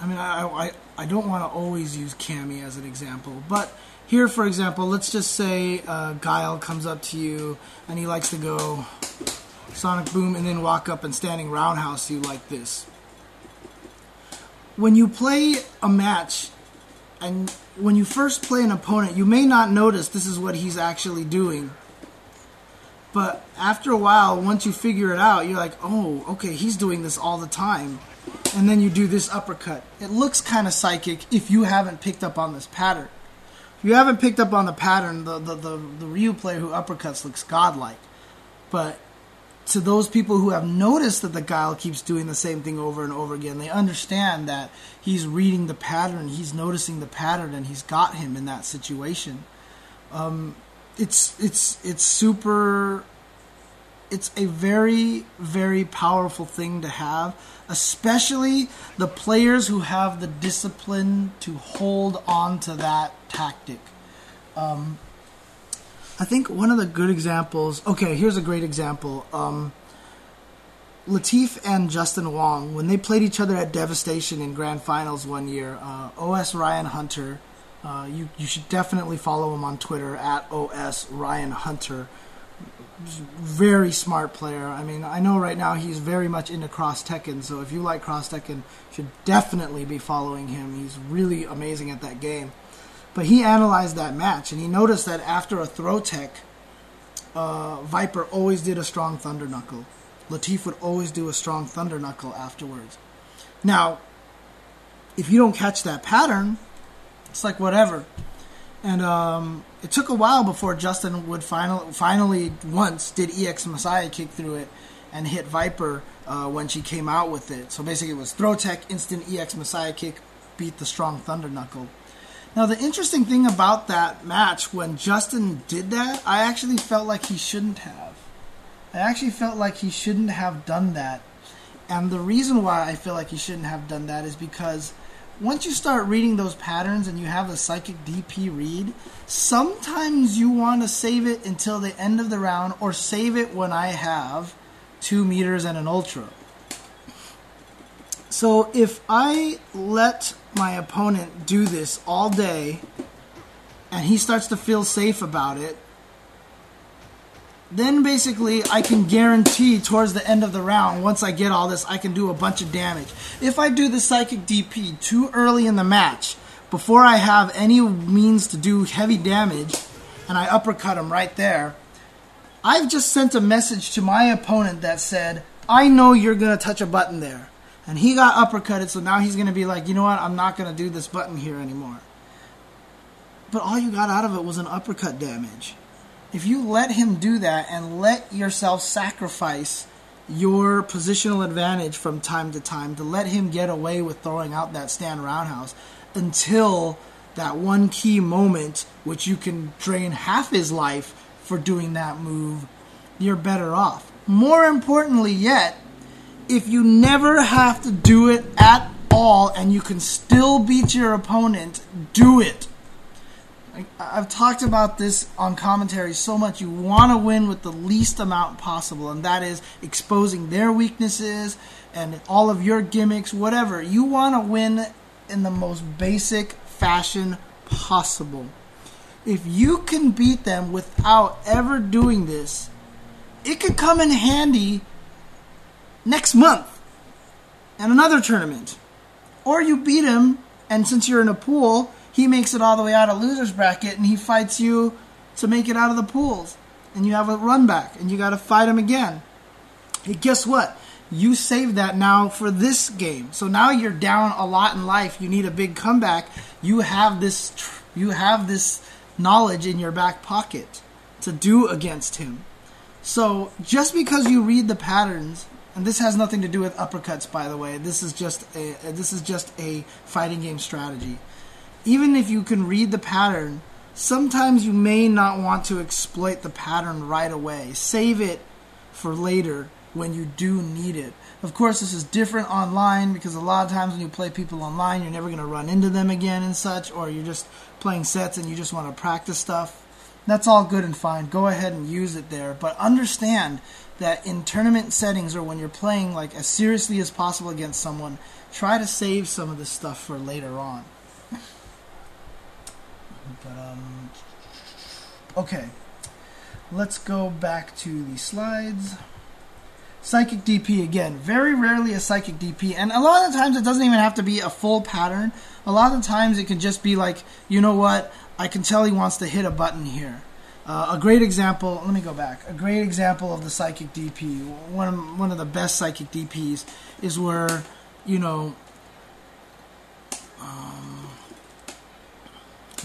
mean, I don't want to always use Cammy as an example, but here, for example, let's just say Guile comes up to you and he likes to go Sonic Boom and then walk up and standing roundhouse you like this. When you play a match And when you first play an opponent, you may not notice this is what he's actually doing. But after a while, once you figure it out, you're like, oh, okay, he's doing this all the time. And then you do this uppercut. It looks kind of psychic if you haven't picked up on this pattern. If you haven't picked up on the pattern, the Ryu player who uppercuts looks godlike. But to those people who have noticed that the Guile keeps doing the same thing over and over again, they understand that he's reading the pattern, he's noticing the pattern, and he's got him in that situation. It's super. It's a very, very powerful thing to have, especially the players who have the discipline to hold on to that tactic. I think one of the good examples... Okay, here's a great example. Latif and Justin Wong, when they played each other at Devastation in Grand Finals one year, OS Ryan Hunter, you should definitely follow him on Twitter, at OS Ryan Hunter. Very smart player. I mean, I know right now he's very much into Cross Tekken, so if you like Cross Tekken, you should definitely be following him. He's really amazing at that game. But he analyzed that match, and he noticed that after a throw tech, Viper always did a strong Thunder Knuckle. Latif would always do a strong Thunder Knuckle afterwards. Now, if you don't catch that pattern, it's like whatever. And it took a while before Justin would finally once did EX Messiah kick through it and hit Viper when she came out with it. So basically it was throw tech, instant EX Messiah kick, beat the strong Thunder Knuckle. Now the interesting thing about that match, when Justin did that, I actually felt like he shouldn't have. I actually felt like he shouldn't have done that. And the reason why I feel like he shouldn't have done that is because once you start reading those patterns and you have a psychic DP read, sometimes you want to save it until the end of the round or save it when I have 2 meters and an ultra. So if I let my opponent do this all day and he starts to feel safe about it, then basically I can guarantee towards the end of the round, once I get all this, I can do a bunch of damage. If I do the Psychic DP too early in the match, before I have any means to do heavy damage, and I uppercut him right there, I've just sent a message to my opponent that said, I know you're going to touch a button there. And he got uppercutted, so now he's going to be like, you know what, I'm not going to do this button here anymore. But all you got out of it was an uppercut damage. If you let him do that and let yourself sacrifice your positional advantage from time to time to let him get away with throwing out that stand roundhouse until that one key moment, which you can drain half his life for doing that move, you're better off. More importantly yet, if you never have to do it at all and you can still beat your opponent, do it. I've talked about this on commentary so much. You want to win with the least amount possible, and that is exposing their weaknesses and all of your gimmicks, whatever. You want to win in the most basic fashion possible. If you can beat them without ever doing this, it could come in handy next month and another tournament. Or you beat him, and since you're in a pool, he makes it all the way out of loser's bracket, and he fights you to make it out of the pools. And you have a run back, and you got to fight him again. Hey, guess what? You saved that now for this game. So now you're down a lot in life. You need a big comeback. You have this knowledge in your back pocket to do against him. So just because you read the patterns, and this has nothing to do with uppercuts, by the way. This is just a fighting game strategy. Even if you can read the pattern, sometimes you may not want to exploit the pattern right away. Save it for later when you do need it. Of course, this is different online because a lot of times when you play people online, you're never going to run into them again and such, or you're just playing sets and you just want to practice stuff. That's all good and fine. Go ahead and use it there. But understand that in tournament settings or when you're playing like as seriously as possible against someone, try to save some of this stuff for later on. But, okay, let's go back to the slides. Psychic DP again. Very rarely a psychic DP. And a lot of the times it doesn't even have to be a full pattern. A lot of the times it can just be like, you know what? I can tell he wants to hit a button here. A great example, let me go back. A great example of the psychic DP, one of the best psychic DPs is where, you know,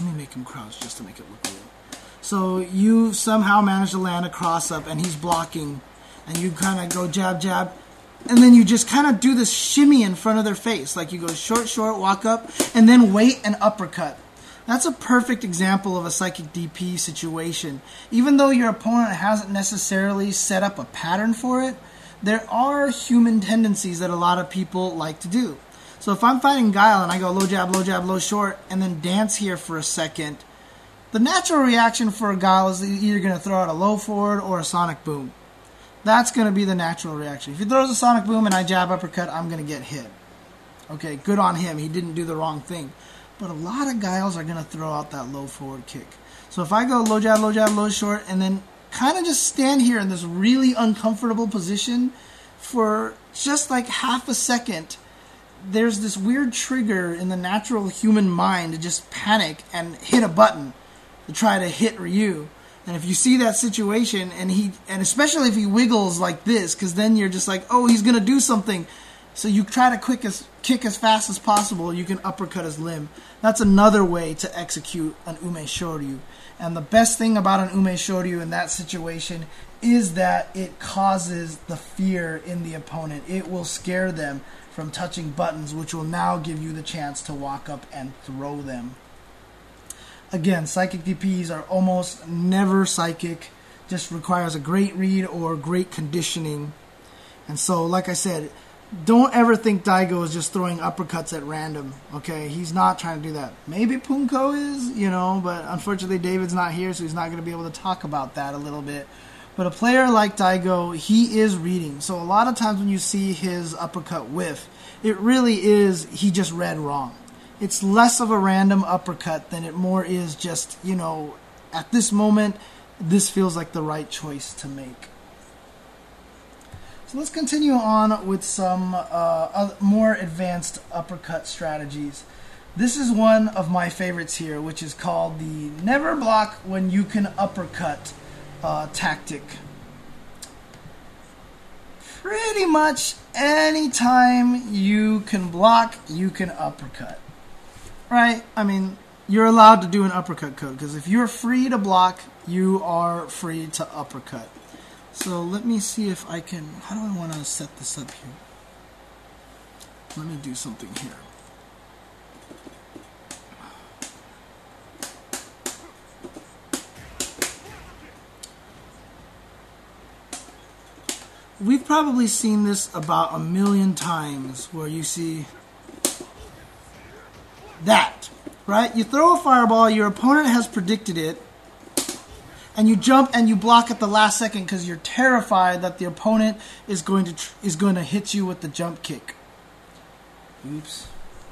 let me make him crouch just to make it look real. So you somehow manage to land a cross up and he's blocking, and you kind of go jab, jab, and then you just kind of do this shimmy in front of their face. Like you go short, short, walk up, and then wait and uppercut. That's a perfect example of a psychic DP situation. Even though your opponent hasn't necessarily set up a pattern for it, there are human tendencies that a lot of people like to do. So if I'm fighting Guile and I go low jab, low short, and then dance here for a second, the natural reaction for a Guile is either going to throw out a low forward or a sonic boom. That's going to be the natural reaction. If he throws a sonic boom and I jab uppercut, I'm going to get hit. Okay, good on him. He didn't do the wrong thing. But a lot of Guiles are going to throw out that low forward kick. So if I go low jab, low short, and then kind of just stand here in this really uncomfortable position for just like half a second, there's this weird trigger in the natural human mind to just panic and hit a button to try to hit Ryu. And if you see that situation, and especially if he wiggles like this, because then you're just like, oh, he's going to do something. So you try to kick as fast as possible. You can uppercut his limb. That's another way to execute an Ume Shoryu. And the best thing about an Ume Shoryu in that situation is that it causes the fear in the opponent. It will scare them from touching buttons, which will now give you the chance to walk up and throw them. Again, psychic DPs are almost never psychic. Just requires a great read or great conditioning. And so, like I said, don't ever think Daigo is just throwing uppercuts at random, okay? He's not trying to do that. Maybe Punko is, you know, but unfortunately David's not here, so he's not going to be able to talk about that a little bit. But a player like Daigo, he is reading. So a lot of times when you see his uppercut whiff, it really is he just read wrong. It's less of a random uppercut than it more is just, you know, at this moment, this feels like the right choice to make. So let's continue on with some more advanced uppercut strategies. This is one of my favorites here, which is called the never block when you can uppercut tactic. Pretty much anytime you can block, you can uppercut. Right? I mean, you're allowed to do an uppercut code, because if you're free to block, you are free to uppercut. So let me see if I can, how do I want to set this up here? Let me do something here. We've probably seen this about 1,000,000 times, where you see that, right? You throw a fireball, your opponent has predicted it, and you jump and you block at the last second because you're terrified that the opponent is going to hit you with the jump kick. Oops.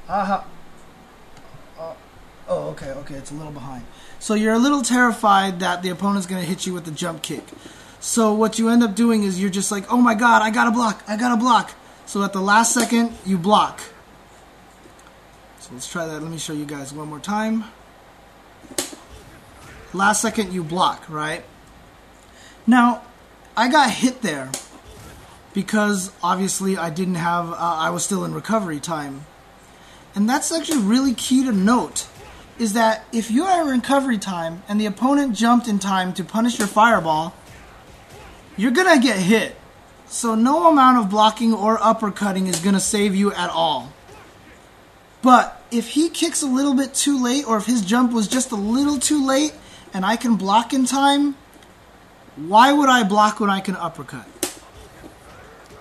Aha. Oh, okay, it's a little behind. So you're a little terrified that the opponent's going to hit you with the jump kick. So what you end up doing is you're just like, oh my god, I gotta block. So at the last second, you block. So let's try that. Let me show you guys one more time. Last second, you block, right? Now, I got hit there because obviously I didn't have, I was still in recovery time. And that's actually really key to note, is that if you are in recovery time and the opponent jumped in time to punish your fireball, you're gonna get hit. So no amount of blocking or uppercutting is gonna save you at all. But if he kicks a little bit too late, or if his jump was just a little too late, and I can block in time, why would I block when I can uppercut?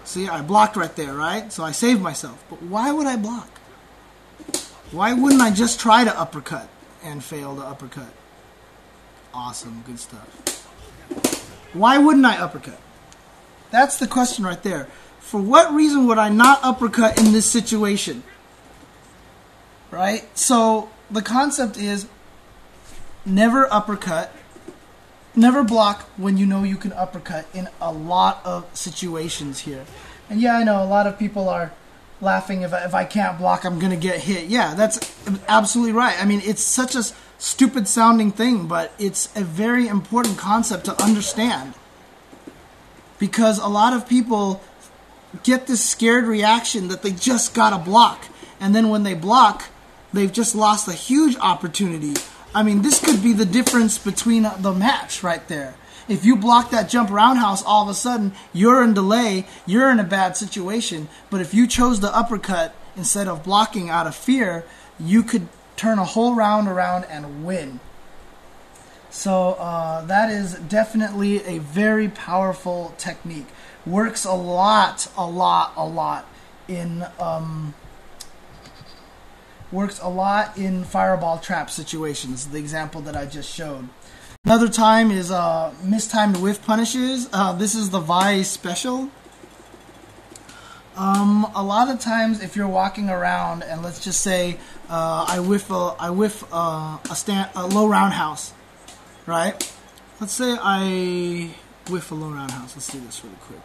See, I blocked right there, right? So I saved myself. But why would I block? Why wouldn't I just try to uppercut and fail to uppercut? Awesome, good stuff. Why wouldn't I uppercut? That's the question right there. For what reason would I not uppercut in this situation? Right? So the concept is never uppercut never block when you know you can uppercut in a lot of situations here. And yeah, I know a lot of people are laughing, if I can't block, I'm going to get hit. Yeah, that's absolutely right. I mean, it's such a stupid sounding thing, but it's a very important concept to understand. Because a lot of people get this scared reaction that they just got to block. And then when they block, they've just lost a huge opportunity. I mean, this could be the difference between the match right there. If you block that jump roundhouse, all of a sudden, you're in delay, you're in a bad situation. But if you chose the uppercut instead of blocking out of fear, you could turn a whole round around and win. So that is definitely a very powerful technique. Works a lot in fireball trap situations, the example that I just showed. Another time is mistimed whiff punishes. This is the Vi special. A lot of times, if you're walking around and let's just say I whiff a low roundhouse, right? Let's say I whiff a low roundhouse. Let's do this really quick.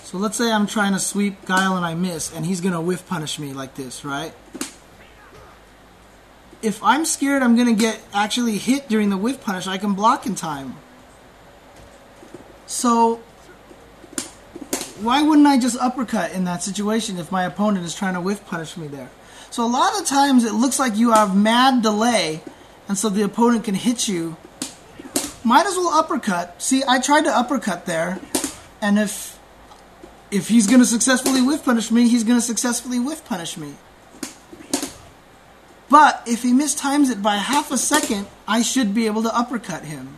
So let's say I'm trying to sweep Guile and I miss, and he's going to whiff punish me like this, right? If I'm scared I'm going to get actually hit during the whiff punish, I can block in time. So why wouldn't I just uppercut in that situation if my opponent is trying to whiff punish me there? So a lot of times it looks like you have mad delay, and so the opponent can hit you. Might as well uppercut. See, I tried to uppercut there, and if he's going to successfully whiff punish me, he's going to successfully whiff punish me. But if he mistimes it by half a second, I should be able to uppercut him.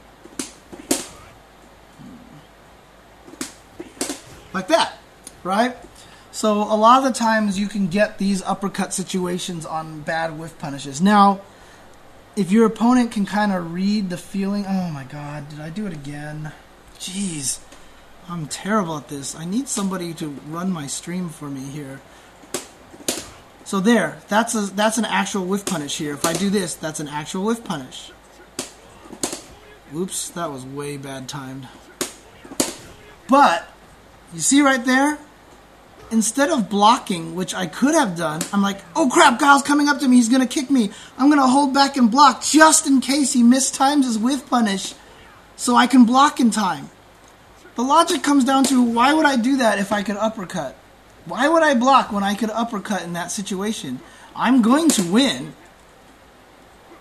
Like that, right? So a lot of the times you can get these uppercut situations on bad whiff punishes. Now, if your opponent can kind of read the feeling... Oh my god, did I do it again? Jeez. I'm terrible at this. I need somebody to run my stream for me here. So there, that's an actual whiff punish here. If I do this, that's an actual whiff punish. Oops, that was way bad timed. But, you see right there? Instead of blocking, which I could have done, I'm like, oh crap, Guile's coming up to me, he's going to kick me. I'm going to hold back and block just in case he mistimes his whiff punish so I can block in time. The logic comes down to, why would I do that if I could uppercut? Why would I block when I could uppercut in that situation? I'm going to win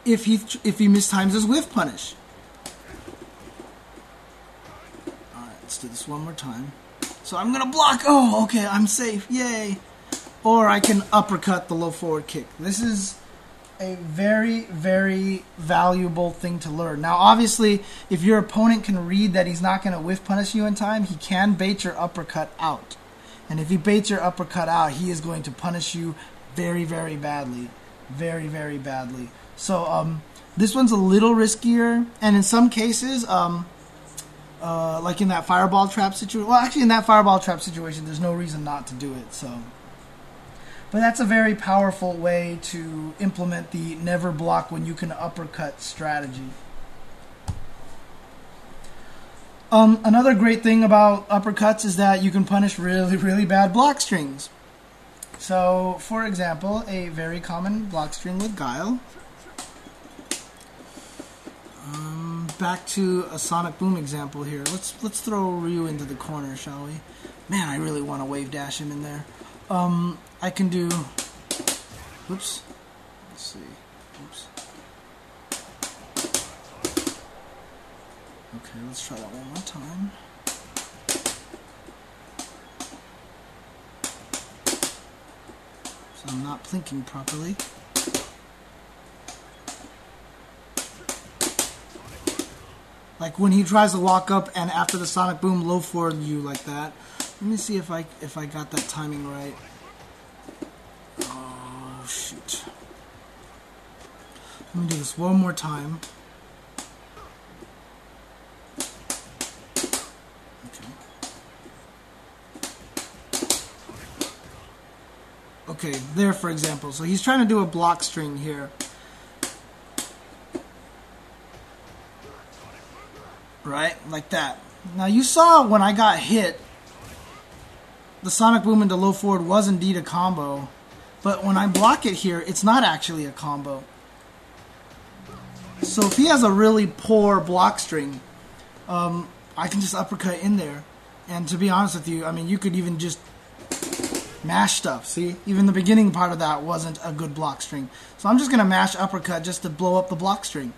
if he mistimes his whiff punish. Alright, let's do this one more time. So I'm going to block. Oh, okay, I'm safe. Yay. Or I can uppercut the low forward kick. This is a very, very valuable thing to learn. Now, obviously, if your opponent can read that he's not going to whiff punish you in time, he can bait your uppercut out. And if he baits your uppercut out, he is going to punish you very, very badly. Very, very badly. So, this one's a little riskier. And in some cases, like in that fireball trap situation... Well, actually, in that fireball trap situation, there's no reason not to do it, so... But that's a very powerful way to implement the never block when you can uppercut strategy. Another great thing about uppercuts is that you can punish really, really bad block strings. So, for example, a very common block string with Guile. Back to a Sonic Boom example here. Let's throw Ryu into the corner, shall we? Man, I really want to wave dash him in there. I can do... Whoops. Let's see. Oops. Okay, let's try that one more time. So I'm not plinking properly. Like when he tries to walk up and after the Sonic Boom low forward you like that. Let me see if I got that timing right. Oh shoot. Let me do this one more time. Okay. Okay, there for example. So he's trying to do a block string here. Right? Like that. Now you saw when I got hit, the sonic boom into low forward was indeed a combo. But when I block it here, it's not actually a combo. So if he has a really poor block string, I can just uppercut in there. And to be honest with you, I mean, you could even just mash stuff. See? Even the beginning part of that wasn't a good block string. So I'm just going to mash uppercut just to blow up the block string.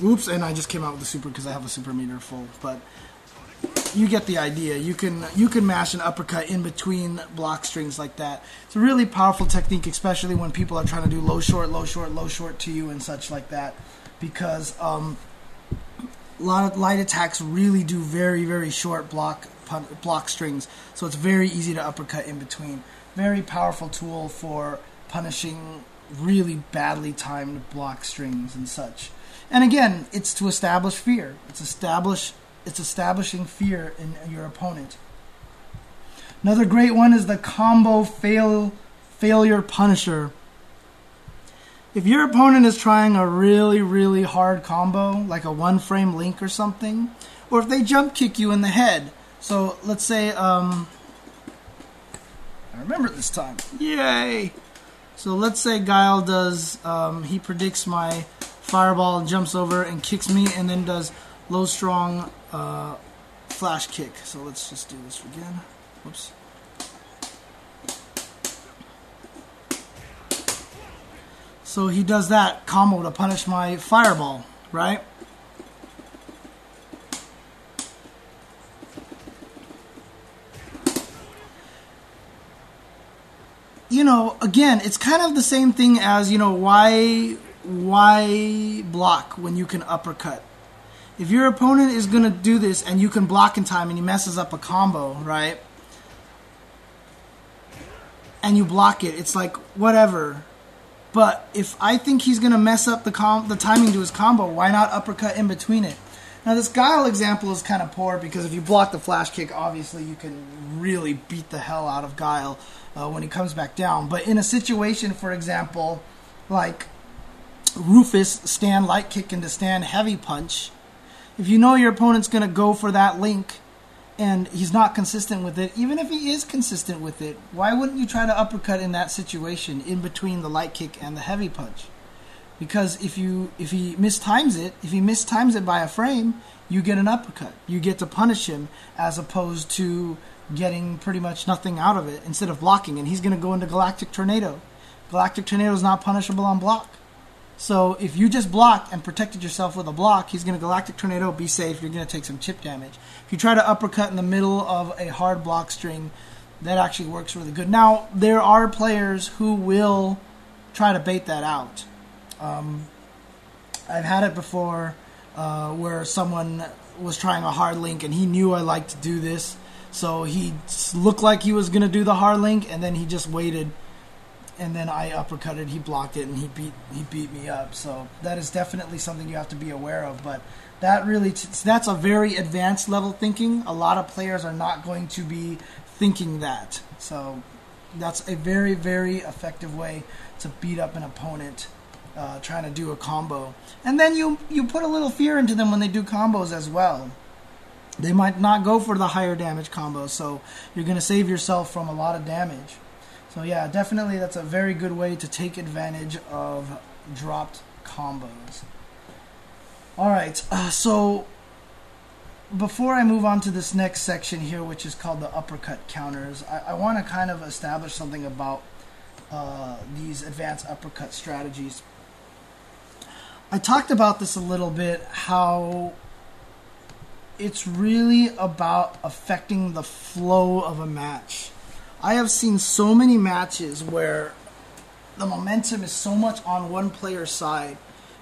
Oops, and I just came out with the super because I have a super meter full. But you get the idea. You can mash an uppercut in between block strings like that. It's a really powerful technique, especially when people are trying to do low short, low short, low short to you and such like that. Because a lot of light attacks really do very, very short block strings. So it's very easy to uppercut in between. Very powerful tool for punishing really badly timed block strings and such. And again, it's to establish fear. It's establishing fear in your opponent. Another great one is the combo failure punisher. If your opponent is trying a really, really hard combo, like a one-frame link or something, or if they jump kick you in the head. So let's say, I remember it this time. Yay! So let's say Guile does, he predicts my fireball, jumps over and kicks me, and then does low strong flash kick. So let's just do this again. Whoops. So he does that combo to punish my fireball, right? You know, again, it's kind of the same thing as, you know, why block when you can uppercut? If your opponent is going to do this and you can block in time and he messes up a combo, right? And you block it, it's like, whatever. But if I think he's going to mess up the timing to his combo, why not uppercut in between it? Now this Guile example is kind of poor because if you block the flash kick, obviously you can really beat the hell out of Guile when he comes back down. But in a situation, for example, like Rufus stand light kick into stand heavy punch, if you know your opponent's going to go for that link and he's not consistent with it, even if he is consistent with it, why wouldn't you try to uppercut in that situation in between the light kick and the heavy punch? Because if he mistimes it by a frame, you get an uppercut. You get to punish him as opposed to getting pretty much nothing out of it instead of blocking. And he's going to go into Galactic Tornado. Galactic Tornado is not punishable on block. So if you just blocked and protected yourself with a block, he's going to Galactic Tornado, be safe, you're going to take some chip damage. If you try to uppercut in the middle of a hard block string, that actually works really good. Now, there are players who will try to bait that out. I've had it before where someone was trying a hard link and he knew I liked to do this, so he looked like he was going to do the hard link and then he just waited. And then I uppercutted, he blocked it, and he beat me up. So that is definitely something you have to be aware of. But that really that's a very advanced level thinking. A lot of players are not going to be thinking that. So that's a very, very effective way to beat up an opponent trying to do a combo. And then you put a little fear into them when they do combos as well. They might not go for the higher damage combos, so you're going to save yourself from a lot of damage. So yeah, definitely that's a very good way to take advantage of dropped combos. Alright, so before I move on to this next section here, which is called the uppercut counters, I want to kind of establish something about these advanced uppercut strategies. I talked about this a little bit, how it's really about affecting the flow of a match. I have seen so many matches where the momentum is so much on one player's side,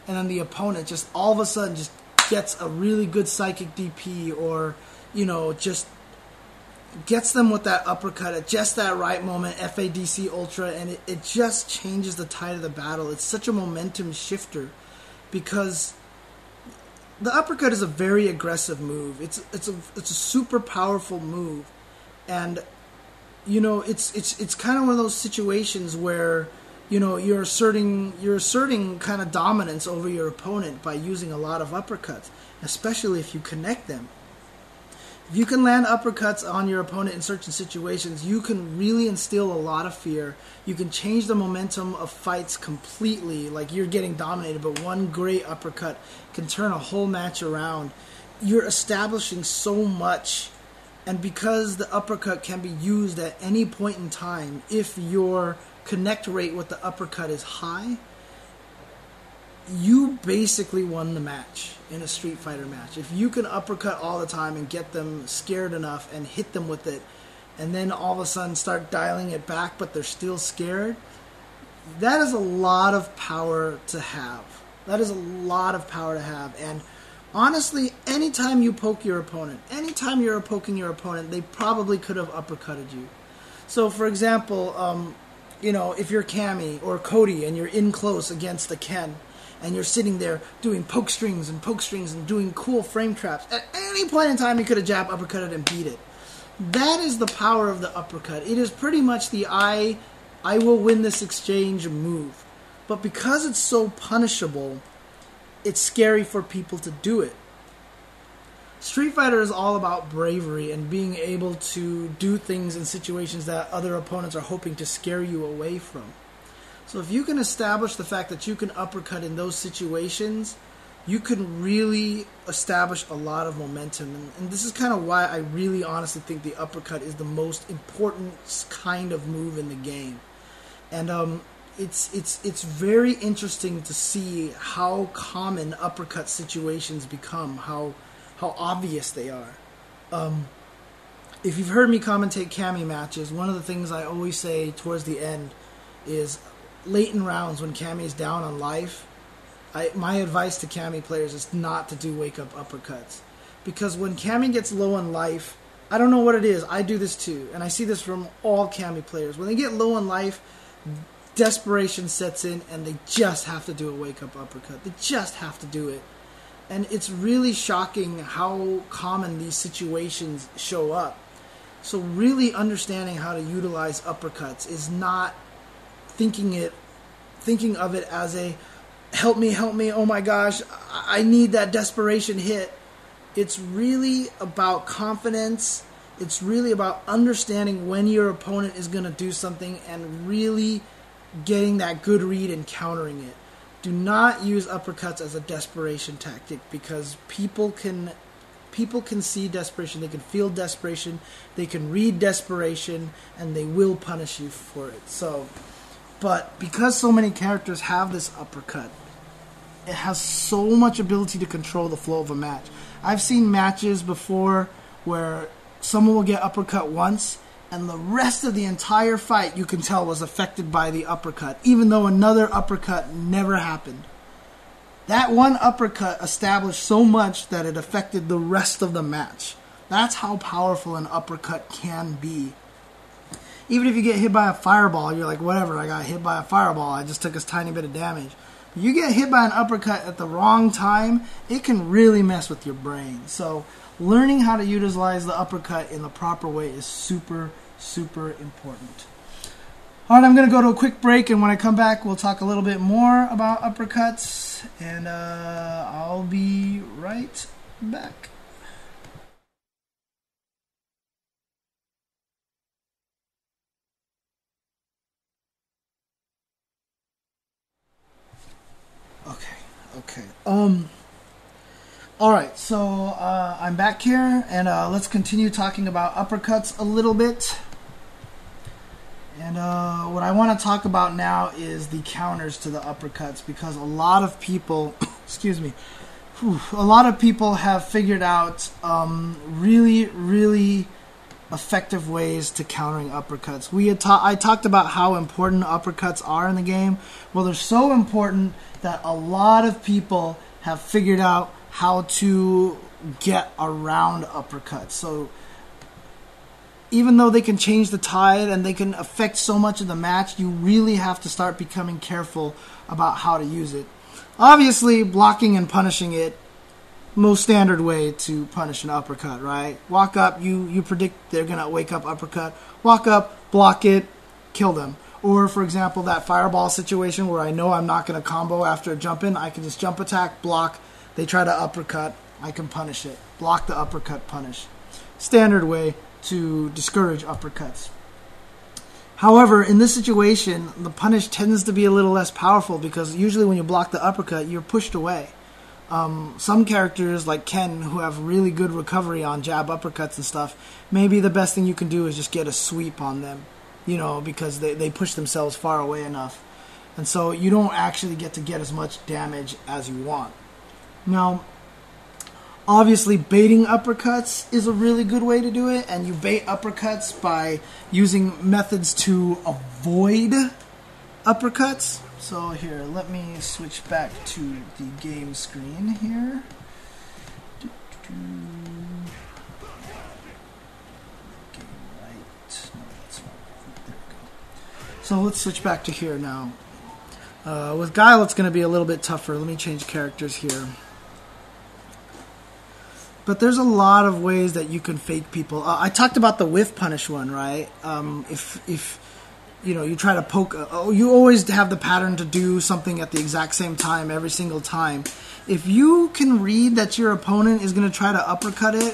and then the opponent just all of a sudden just gets a really good psychic DP, or, you know, just gets them with that uppercut at just that right moment, FADC Ultra, and it just changes the tide of the battle. It's such a momentum shifter because the uppercut is a very aggressive move. It's a super powerful move, and it's kind of one of those situations where, you're asserting kind of dominance over your opponent by using a lot of uppercuts, especially if you connect them. If you can land uppercuts on your opponent in certain situations, you can really instill a lot of fear. You can change the momentum of fights completely, like you're getting dominated, but one great uppercut can turn a whole match around. You're establishing so much, and because the uppercut can be used at any point in time, if your connect rate with the uppercut is high, you basically won the match in a Street Fighter match. If you can uppercut all the time and get them scared enough and hit them with it, and then all of a sudden start dialing it back but they're still scared, that is a lot of power to have. That is a lot of power to have. And honestly, anytime you poke your opponent, anytime you're poking your opponent, they probably could have uppercutted you. So for example, if you're Cammy or Cody and you're in close against the Ken, and you're sitting there doing poke strings and doing cool frame traps, at any point in time you could have jab uppercutted and beat it. That is the power of the uppercut. It is pretty much the I will win this exchange move. But because it's so punishable, it's scary for people to do it. Street Fighter is all about bravery and being able to do things in situations that other opponents are hoping to scare you away from. So if you can establish the fact that you can uppercut in those situations, you can really establish a lot of momentum. And this is kind of why I really honestly think the uppercut is the most important kind of move in the game. And it's very interesting to see how common uppercut situations become, how obvious they are. If you've heard me commentate Cammy matches, one of the things I always say towards the end is, late in rounds when Cammy is down on life, my advice to Cammy players is not to do wake-up uppercuts. Because when Cammy gets low on life, I don't know what it is, I do this too, and I see this from all Cammy players. When they get low on life, desperation sets in and they just have to do a wake-up uppercut. They just have to do it. And it's really shocking how common these situations show up. So really understanding how to utilize uppercuts is not thinking of it as a help me, oh my gosh, I need that desperation hit. It's really about confidence. It's really about understanding when your opponent is going to do something and really getting that good read and countering it. Do not use uppercuts as a desperation tactic, because people can see desperation, they can feel desperation, they can read desperation, and they will punish you for it. But because so many characters have this uppercut, it has so much ability to control the flow of a match. I've seen matches before where someone will get uppercut once, and the rest of the entire fight you can tell was affected by the uppercut, even though another uppercut never happened. That one uppercut established so much that it affected the rest of the match. That's how powerful an uppercut can be. Even if you get hit by a fireball, you're like, whatever, I got hit by a fireball, I just took a tiny bit of damage. You get hit by an uppercut at the wrong time, it can really mess with your brain. So learning how to utilize the uppercut in the proper way is super, super important. Alright, I'm going to go to a quick break, and when I come back, we'll talk a little bit more about uppercuts, and I'll be right back. Okay. Alright, so I'm back here, and let's continue talking about uppercuts a little bit. And what I want to talk about now is the counters to the uppercuts, because a lot of people, a lot of people have figured out really, really effective ways to countering uppercuts. I talked about how important uppercuts are in the game. Well, they're so important that a lot of people have figured out how to get around uppercuts. So even though they can change the tide and they can affect so much of the match, you really have to start becoming careful about how to use it. Obviously, blocking and punishing it most standard way to punish an uppercut, right? Walk up, you predict they're going to wake up uppercut. Walk up, block it, kill them. Or, for example, that fireball situation where I know I'm not going to combo after a jump in, I can just jump attack, block, they try to uppercut, I can punish it. Block the uppercut, punish. Standard way to discourage uppercuts. However, in this situation, the punish tends to be a little less powerful because usually when you block the uppercut, you're pushed away. Some characters like Ken, who have really good recovery on jab uppercuts and stuff, maybe the best thing you can do is just get a sweep on them, you know, because they push themselves far away enough. And so you don't actually get to get as much damage as you want. Now, obviously, baiting uppercuts is a really good way to do it, and you bait uppercuts by using methods to avoid uppercuts. So here, let me switch back to the game screen here. Game right. No, that's not. There we go. So let's switch back to here now. With Guile, it's going to be a little bit tougher. Let me change characters here. But there's a lot of ways that you can fake people. I talked about the whiff punish one, right? If you know, you try to poke, you always have the pattern to do something at the exact same time every single time. If you can read that your opponent is going to try to uppercut it,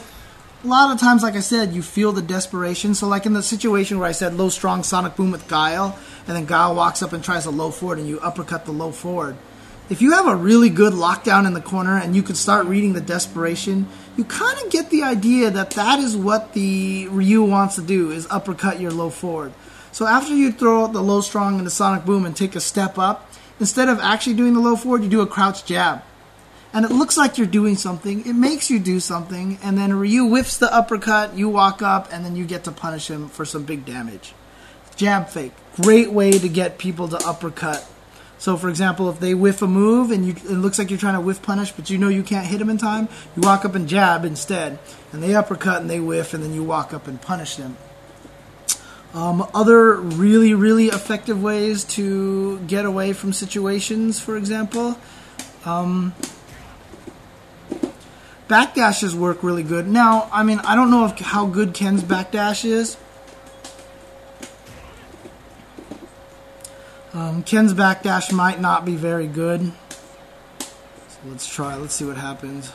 a lot of times, like I said, you feel the desperation. So like in the situation where I said low strong sonic boom with Guile, and then Guile walks up and tries a low forward and you uppercut the low forward. If you have a really good lockdown in the corner and you can start reading the desperation, you kind of get the idea that that is what the Ryu wants to do, is uppercut your low forward. So after you throw out the low strong and the sonic boom and take a step up, instead of actually doing the low forward, you do a crouch jab. And it looks like you're doing something, it makes you do something, and then Ryu whiffs the uppercut, you walk up, and then you get to punish him for some big damage. Jab fake, great way to get people to uppercut. So, for example, if they whiff a move and it looks like you're trying to whiff punish, but you know you can't hit them in time, you walk up and jab instead. And they uppercut and they whiff, and then you walk up and punish them. Other really, really effective ways to get away from situations, for example, backdashes work really good. Now, I mean, I don't know how good Ken's backdash is. Ken's backdash might not be very good. So let's try. Let's see what happens.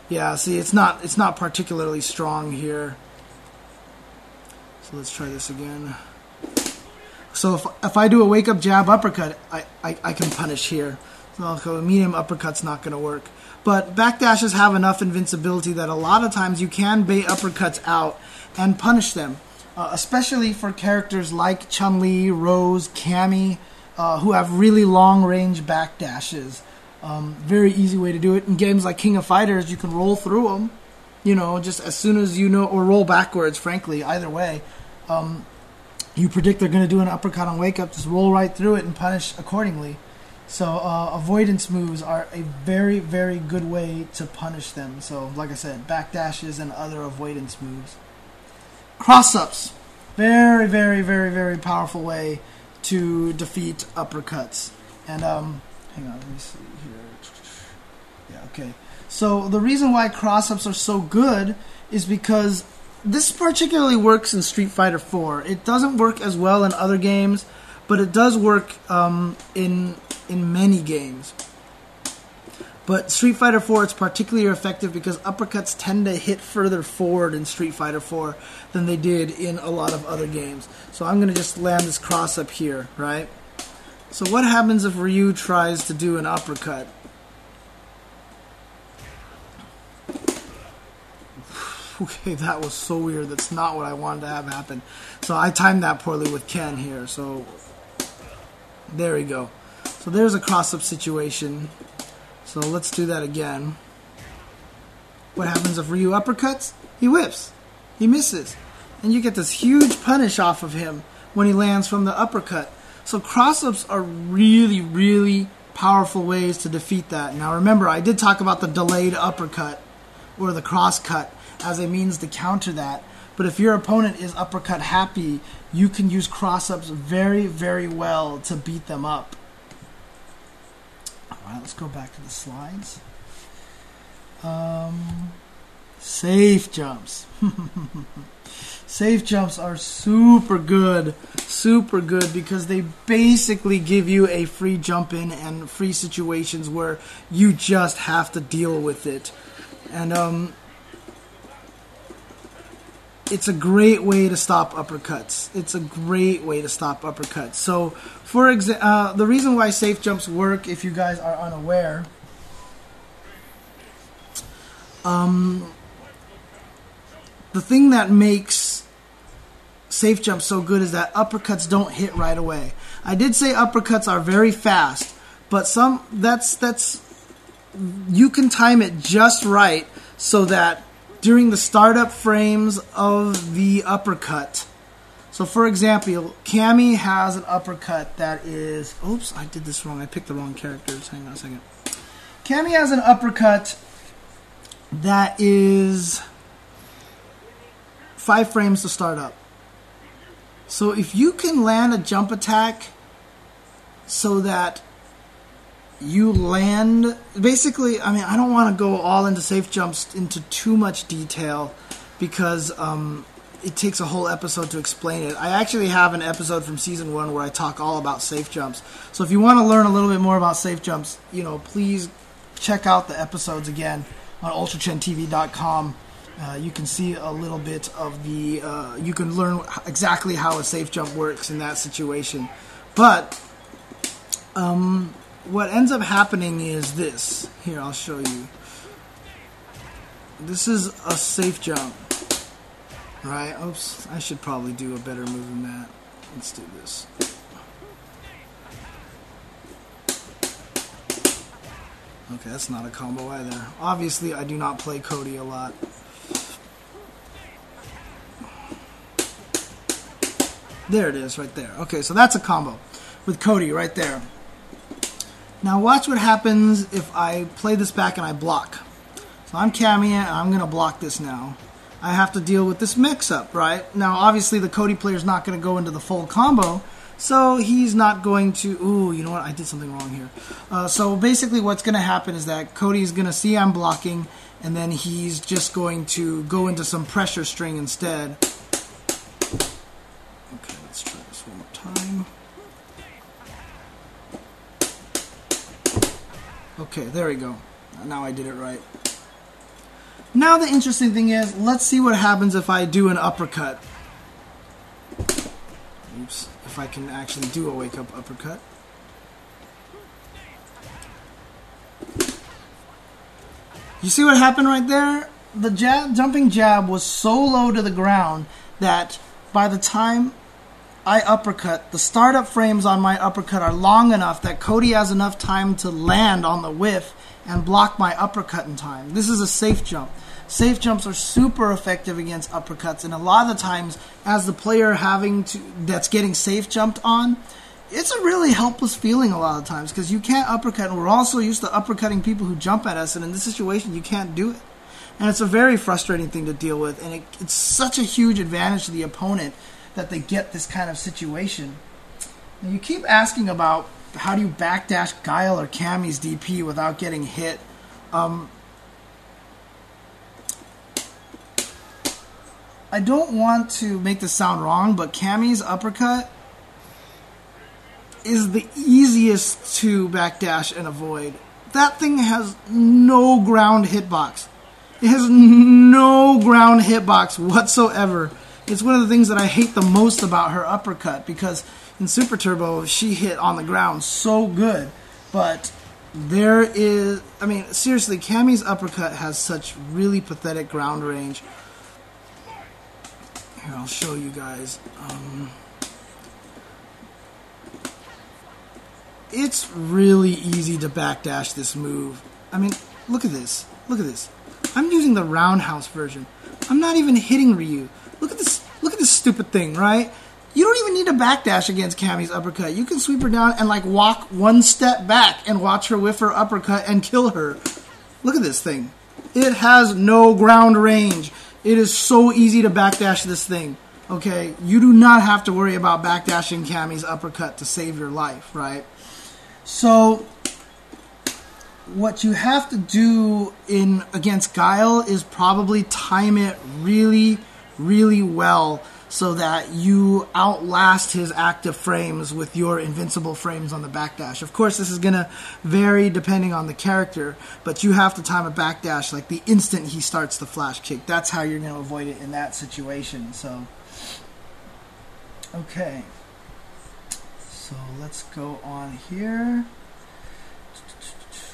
Yeah, see, it's not particularly strong here. So let's try this again. So if I do a wake up jab uppercut, I can punish here. So a medium uppercut's not going to work. But backdashes have enough invincibility that a lot of times you can bait uppercuts out and punish them. Especially for characters like Chun-Li, Rose, Cammy, who have really long-range backdashes. Very easy way to do it. In games like King of Fighters, you can roll through them, you know, just as soon as you know, or roll backwards, frankly, either way. You predict they're going to do an uppercut on wake-up, just roll right through it and punish accordingly. So avoidance moves are a very, very good way to punish them. So, like I said, backdashes and other avoidance moves. Cross-ups. Very, very, very, very powerful way to defeat uppercuts. And, hang on, let me see here. Yeah, okay. So, the reason why cross-ups are so good is because this particularly works in Street Fighter 4. It doesn't work as well in other games, but it does work in many games. But Street Fighter 4, it's particularly effective because uppercuts tend to hit further forward in Street Fighter 4 than they did in a lot of other games. So I'm going to just land this cross up here, right? So what happens if Ryu tries to do an uppercut? Okay, that was so weird. That's not what I wanted to have happen. So I timed that poorly with Ken here. So there we go. So there's a cross-up situation. So let's do that again. What happens if Ryu uppercuts? He whips. He misses. And you get this huge punish off of him when he lands from the uppercut. So cross-ups are really, really powerful ways to defeat that. Now remember, I did talk about the delayed uppercut or the cross-cut as a means to counter that. But if your opponent is uppercut happy, you can use cross-ups very, very well to beat them up. Alright, let's go back to the slides. Safe jumps. Safe jumps are super good because they basically give you a free jump in and free situations where you just have to deal with it. And it's a great way to stop uppercuts. It's a great way to stop uppercuts. So, for example, the reason why safe jumps work, if you guys are unaware, the thing that makes safe jumps so good is that uppercuts don't hit right away. I did say uppercuts are very fast, but you can time it just right so that during the startup frames of the uppercut. So for example, Cammy has an uppercut that is... Oops, I did this wrong. I picked the wrong characters. Hang on a second. Cammy has an uppercut that is 5 frames to start up. So if you can land a jump attack so that you land... Basically, I mean, I don't want to go all into safe jumps into too much detail because it takes a whole episode to explain it. I actually have an episode from Season 1 where I talk all about safe jumps. So if you want to learn a little bit more about safe jumps, you know, please check out the episodes again on UltraChenTV.com. You can see a little bit of the... you can learn exactly how a safe jump works in that situation. But what ends up happening is this. Here, I'll show you. This is a safe jump. Right? Oops. I should probably do a better move than that. Let's do this. Okay, that's not a combo either. Obviously, I do not play Cody a lot. There it is, right there. Okay, so that's a combo with Cody right there. Now watch what happens if I play this back and I block. So I'm Cammy and I'm going to block this now. I have to deal with this mix-up, right? Now obviously the Cody player is not going to go into the full combo, so he's not going to... Ooh, you know what? I did something wrong here. So basically what's going to happen is that Cody's going to see I'm blocking, and then he's just going to go into some pressure string instead. Okay, let's try this one more time. Okay, there we go. Now I did it right. Now the interesting thing is, let's see what happens if I do an uppercut. Oops, if I can actually do a wake-up uppercut. You see what happened right there? The jumping jab was so low to the ground that by the time I uppercut, the startup frames on my uppercut are long enough that Cody has enough time to land on the whiff and block my uppercut in time. This is a safe jump. Safe jumps are super effective against uppercuts, and a lot of the times, as the player that's getting safe jumped on, it's a really helpless feeling a lot of times because you can't uppercut, and we're also used to uppercutting people who jump at us, and in this situation, you can't do it. And it's a very frustrating thing to deal with, and it's such a huge advantage to the opponent that they get this kind of situation. And you keep asking about how do you backdash Guile or Cammy's DP without getting hit. I don't want to make this sound wrong, but Cammy's uppercut is the easiest to backdash and avoid. That thing has no ground hitbox. It has no ground hitbox whatsoever. It's one of the things that I hate the most about her uppercut, because in Super Turbo, she hit on the ground so good. But there is... I mean, seriously, Cammy's uppercut has such really pathetic ground range. Here, I'll show you guys. It's really easy to backdash this move. I mean, look at this. Look at this. I'm using the roundhouse version. I'm not even hitting Ryu. Look at this. Look at this stupid thing, right? You don't even need to backdash against Cammy's uppercut. You can sweep her down and like walk one step back and watch her whiff her uppercut and kill her. Look at this thing. It has no ground range. It is so easy to backdash this thing. Okay, you do not have to worry about backdashing Cammy's uppercut to save your life, right? So what you have to do against Guile is probably time it really, really well so that you outlast his active frames with your invincible frames on the backdash. Of course, this is going to vary depending on the character, but you have to time a backdash like the instant he starts the flash kick. That's how you're going to avoid it in that situation. So, okay. So let's go on here.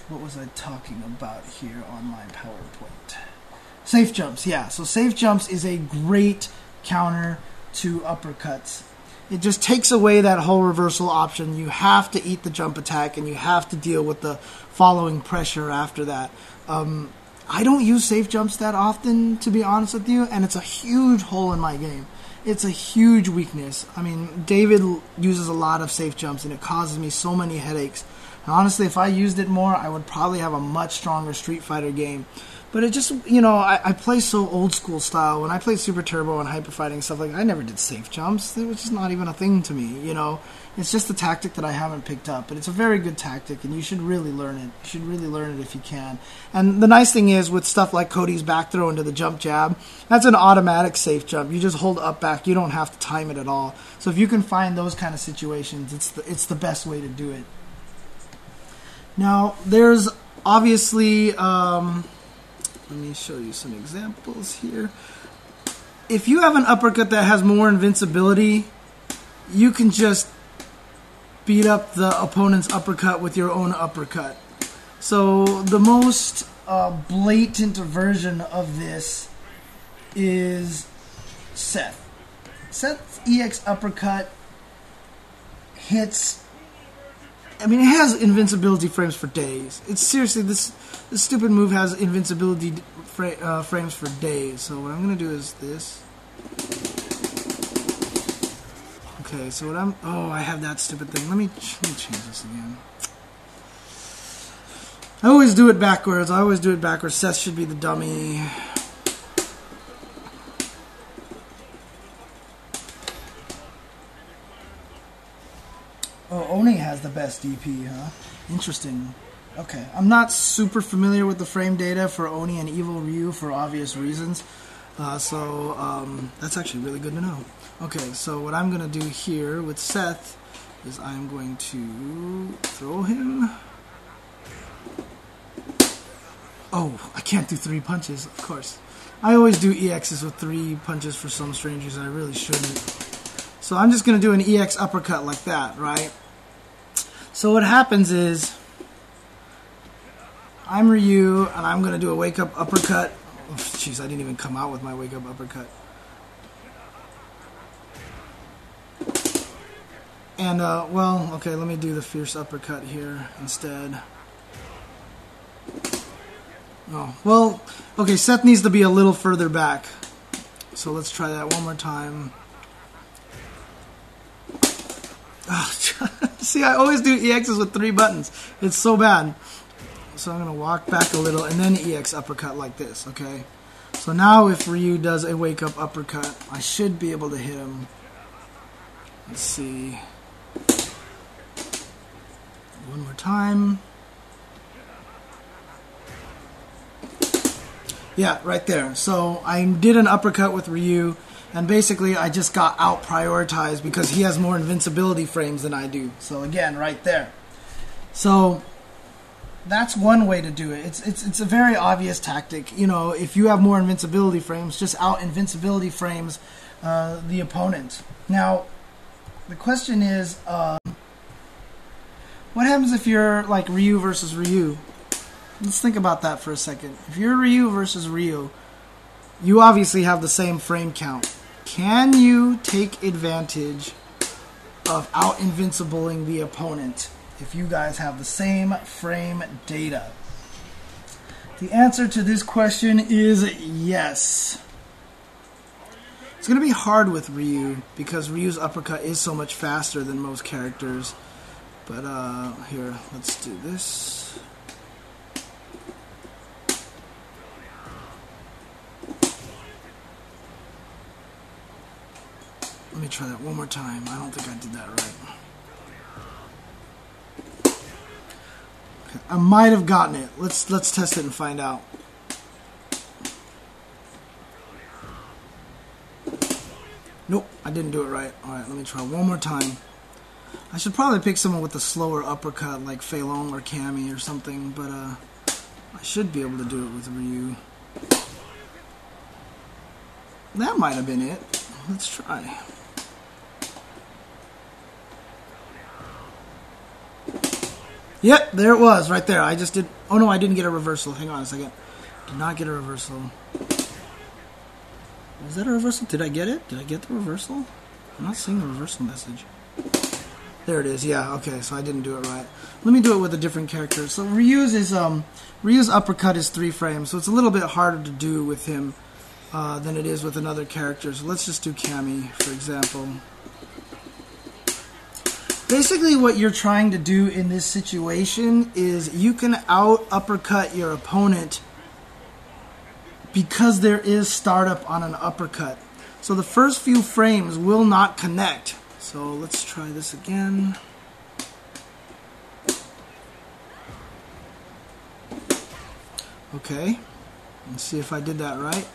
What was I talking about here on my PowerPoint? Safe jumps, yeah. So safe jumps is a great counter to uppercuts. It just takes away that whole reversal option. You have to eat the jump attack, and you have to deal with the following pressure after that. I don't use safe jumps that often, to be honest with you, and it's a huge hole in my game. It's a huge weakness. I mean, David uses a lot of safe jumps, and it causes me so many headaches. And honestly, if I used it more, I would probably have a much stronger Street Fighter game. But it just, you know, I play so old school style. When I played Super Turbo and Hyper Fighting and stuff like that, I never did safe jumps. It was just not even a thing to me, you know. It's just a tactic that I haven't picked up. But it's a very good tactic, and you should really learn it. You should really learn it if you can. And the nice thing is, with stuff like Cody's back throw into the jump jab, that's an automatic safe jump. You just hold up back. You don't have to time it at all. So if you can find those kind of situations, it's the best way to do it. Now, there's obviously... let me show you some examples here. If you have an uppercut that has more invincibility, you can just beat up the opponent's uppercut with your own uppercut. So the most blatant version of this is Seth. Seth's EX uppercut hits... I mean, it has invincibility frames for days. It's seriously, this stupid move has invincibility frames for days. So what I'm going to do is this. Okay, so what I have that stupid thing. Let me change this again. I always do it backwards. Seth should be the dummy. Oh, Oni has the best DP, huh? Interesting. Okay, I'm not super familiar with the frame data for Oni and Evil Ryu for obvious reasons. So that's actually really good to know. Okay, so what I'm going to do here with Seth is I'm going to throw him. Oh, I can't do 3 punches, of course. I always do EXs with 3 punches for some strange reason. I really shouldn't. So I'm just going to do an EX uppercut like that, right? So what happens is, I'm Ryu, and I'm going to do a wake-up uppercut. Oh, jeez, I didn't even come out with my wake-up uppercut. And, well, okay, let me do the fierce uppercut here instead. Oh, well, okay, Seth needs to be a little further back. So let's try that one more time. Oh, see, I always do EXs with 3 buttons. It's so bad. So I'm going to walk back a little and then EX uppercut like this, okay? So now if Ryu does a wake-up uppercut, I should be able to hit him. Let's see. One more time. Yeah, right there. So I did an uppercut with Ryu, and basically I just got out-prioritized because he has more invincibility frames than I do. So again, right there. So that's one way to do it. It's a very obvious tactic. You know, if you have more invincibility frames, just out-invincibility frames the opponent. Now, the question is, what happens if you're like Ryu versus Ryu? Let's think about that for a second. If you're Ryu versus Ryu, you obviously have the same frame count. Can you take advantage of out-invincibling the opponent if you guys have the same frame data? The answer to this question is yes. It's going to be hard with Ryu because Ryu's uppercut is so much faster than most characters. But here, let's do this. Let me try that one more time. I don't think I did that right. Okay, I might have gotten it. Let's test it and find out. Nope, I didn't do it right. Alright, let me try one more time. I should probably pick someone with a slower uppercut like Fei Long or Cammy or something, but I should be able to do it with Ryu. That might have been it. Let's try. Yep, there it was, right there. I just did... Oh no, I didn't get a reversal. Hang on a second. Did not get a reversal. Was that a reversal? Did I get it? Did I get the reversal? I'm not seeing the reversal message. There it is. Yeah, okay, so I didn't do it right. Let me do it with a different character. So Ryu's uppercut is 3 frames, so it's a little bit harder to do with him than it is with another character. So let's just do Cammy, for example. Basically what you're trying to do in this situation is you can out-uppercut your opponent because there is startup on an uppercut. So the first few frames will not connect. So let's try this again. Okay, let's see if I did that right.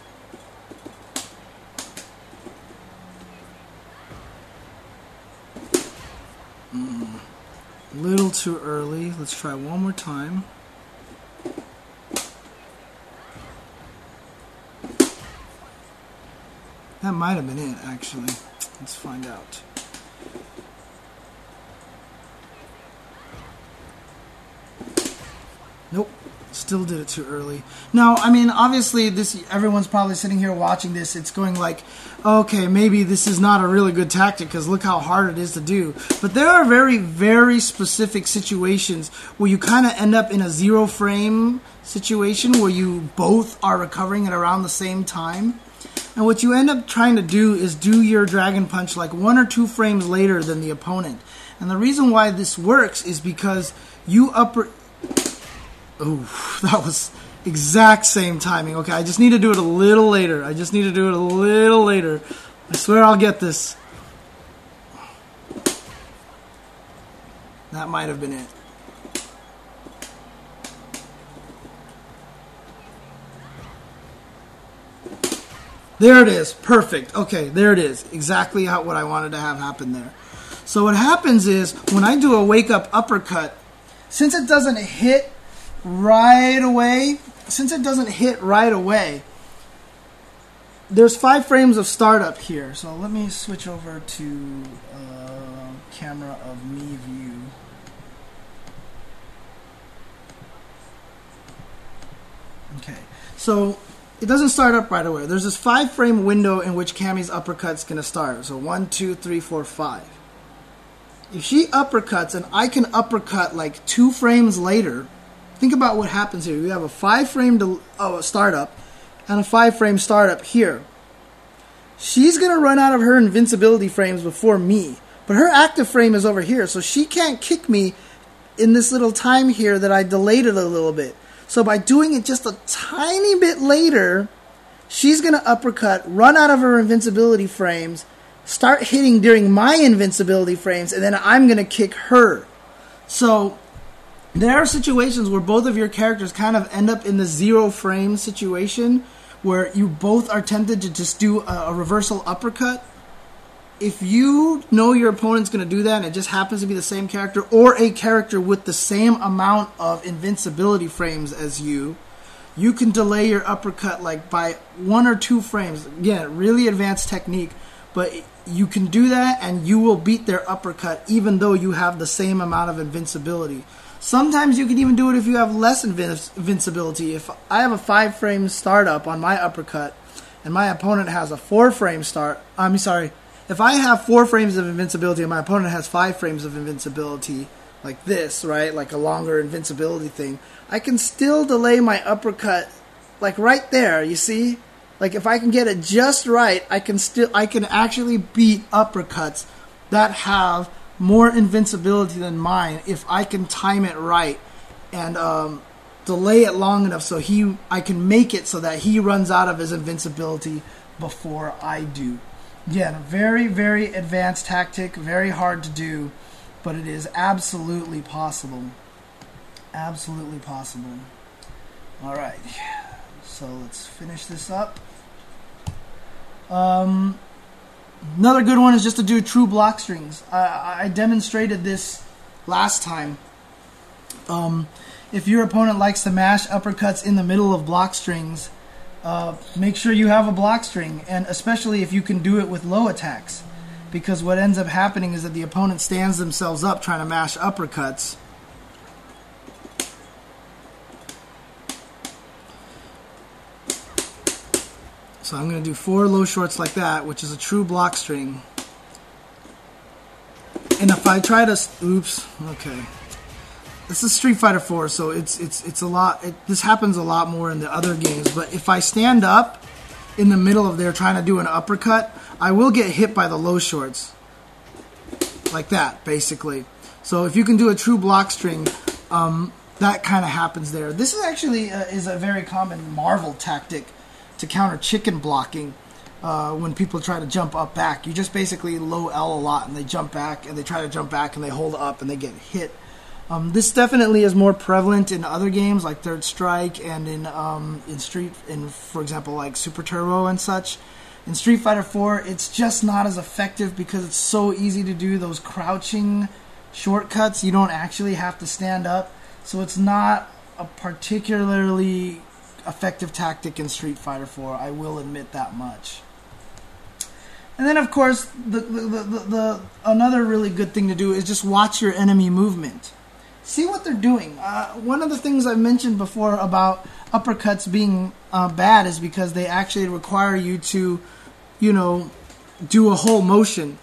A little too early. Let's try one more time. That might have been it, actually. Let's find out. Nope. Still did it too early. Now, I mean, obviously, everyone's probably sitting here watching this. It's going like, okay, maybe this is not a really good tactic because look how hard it is to do. But there are very, very specific situations where you kind of end up in a 0 frame situation where you both are recovering at around the same time. And what you end up trying to do is do your Dragon Punch like 1 or 2 frames later than the opponent. And the reason why this works is because you Oh, that was exact same timing. Okay, I just need to do it a little later. I swear I'll get this. That might have been it. There it is. Perfect. Okay, there it is. Exactly what I wanted to have happen there. So what happens is, when I do a wake-up uppercut, since it doesn't hit right away, there's 5 frames of startup here. So let me switch over to camera of me view. Okay, so it doesn't start up right away. There's this 5 frame window in which Cammy's uppercut's gonna start. So 1, 2, 3, 4, 5. If she uppercuts and I can uppercut like 2 frames later, think about what happens here. You have a 5 frame startup and a 5 frame startup here. She's going to run out of her invincibility frames before me. But her active frame is over here, so she can't kick me in this little time here that I delayed it a little bit. So by doing it just a tiny bit later, she's going to uppercut, run out of her invincibility frames, start hitting during my invincibility frames, and then I'm going to kick her. So there are situations where both of your characters kind of end up in the 0 frame situation where you both are tempted to just do a reversal uppercut. If you know your opponent's going to do that and it just happens to be the same character or a character with the same amount of invincibility frames as you, you can delay your uppercut like by 1 or 2 frames. Again, really advanced technique, but you can do that and you will beat their uppercut even though you have the same amount of invincibility. Sometimes you can even do it if you have less invincibility. If I have a 5 frame startup on my uppercut and my opponent has a 4 frame if I have 4 frames of invincibility and my opponent has 5 frames of invincibility, like this, right, like a longer invincibility thing, I can still delay my uppercut like right there, you see? Like if I can get it just right, I can actually beat uppercuts that have more invincibility than mine if I can time it right and delay it long enough so I can make it so that he runs out of his invincibility before I do. Again, very, very advanced tactic, very hard to do, but it is absolutely possible. Absolutely possible. Alright, so let's finish this up. Another good one is just to do true block strings. I demonstrated this last time. If your opponent likes to mash uppercuts in the middle of block strings, make sure you have a block string, and especially if you can do it with low attacks, because what ends up happening is that the opponent stands themselves up trying to mash uppercuts. So I'm going to do 4 low shorts like that, which is a true block string. And if I try to, oops, okay. This is Street Fighter 4, so it's a lot. This happens a lot more in the other games. But if I stand up in the middle of there trying to do an uppercut, I will get hit by the low shorts, like that, basically. So if you can do a true block string, that kind of happens there. This is actually is a very common Marvel tactic to counter chicken blocking. When people try to jump up back, you just basically low L a lot, and they jump back, and they try to jump back, and they hold up, and they get hit. This definitely is more prevalent in other games like Third Strike and in for example, like Super Turbo and such. In Street Fighter 4, it's just not as effective because it's so easy to do those crouching shortcuts. You don't actually have to stand up, so it's not a particularly effective tactic in Street Fighter 4. I will admit that much. And then, of course, the another really good thing to do is just watch your enemy movement. See what they're doing. One of the things I've mentioned before about uppercuts being bad is because they actually require you to, do a whole motion.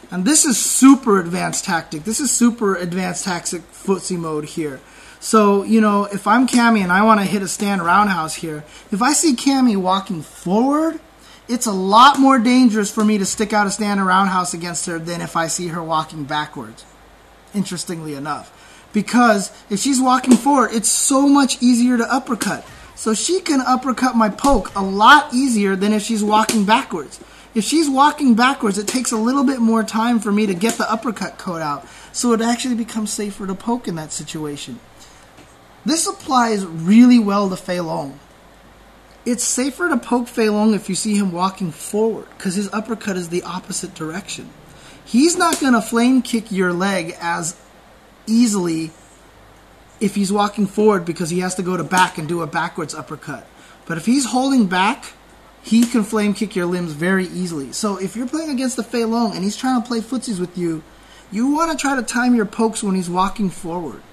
And this is super advanced tactic. This is super advanced tactic footsie mode here. So, if I'm Cammy and I want to hit a stand roundhouse here, if I see Cammy walking forward, it's a lot more dangerous for me to stick out a stand roundhouse against her than if I see her walking backwards, interestingly enough. Because if she's walking forward, it's so much easier to uppercut. So she can uppercut my poke a lot easier than if she's walking backwards. If she's walking backwards, it takes a little bit more time for me to get the uppercut code out. So it actually becomes safer to poke in that situation. This applies really well to Fei Long. It's safer to poke Fei Long if you see him walking forward, because his uppercut is the opposite direction. He's not going to flame kick your leg as easily if he's walking forward because he has to go to back and do a backwards uppercut. But if he's holding back, he can flame kick your limbs very easily. So if you're playing against the Fei Long and he's trying to play footsies with you, you want to try to time your pokes when he's walking forward.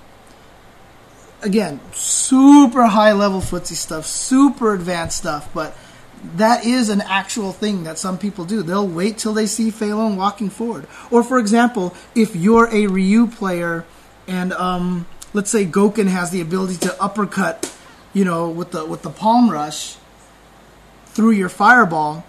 Again, super high level footsie stuff, super advanced stuff, but that is an actual thing that some people do. They'll wait till they see Fei Long walking forward. Or for example, if you're a Ryu player and let's say Gouken has the ability to uppercut, with the palm rush through your fireball,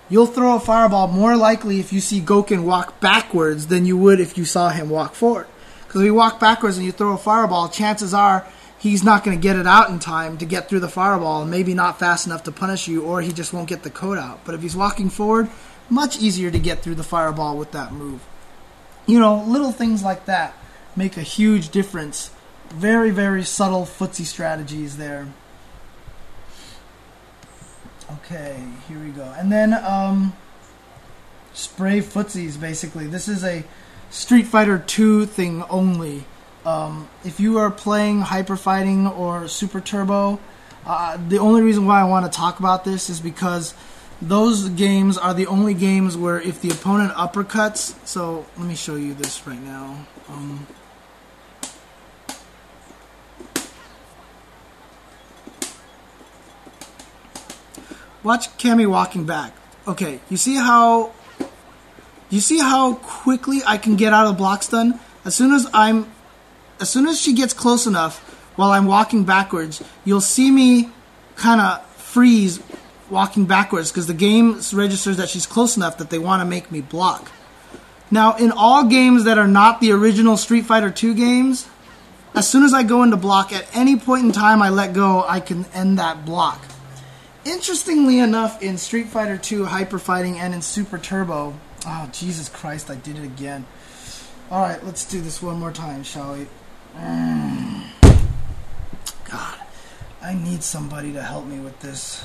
you'll throw a fireball more likely if you see Gouken walk backwards than you would if you saw him walk forward. Because if you walk backwards and you throw a fireball, chances are he's not going to get it out in time to get through the fireball, and maybe not fast enough to punish you, or he just won't get the code out. But if he's walking forward, much easier to get through the fireball with that move. Little things like that make a huge difference. Very, very subtle footsie strategies there. Okay, here we go. And then spray footsies, basically. This is a Street Fighter 2 thing only. If you are playing Hyper Fighting or Super Turbo, the only reason why I want to talk about this is because those games are the only games where if the opponent uppercuts... So, let me show you this right now. Watch Cammy walking back. Okay, you see how quickly I can get out of the block stun? As soon as she gets close enough while I'm walking backwards, you'll see me kind of freeze walking backwards because the game registers that she's close enough that they want to make me block. Now, in all games that are not the original Street Fighter 2 games, as soon as I go into block, at any point in time I let go, I can end that block. Interestingly enough, in Street Fighter 2 Hyper Fighting and in Super Turbo... Oh, Jesus Christ, I did it again. Alright, let's do this one more time, shall we? I need somebody to help me with this.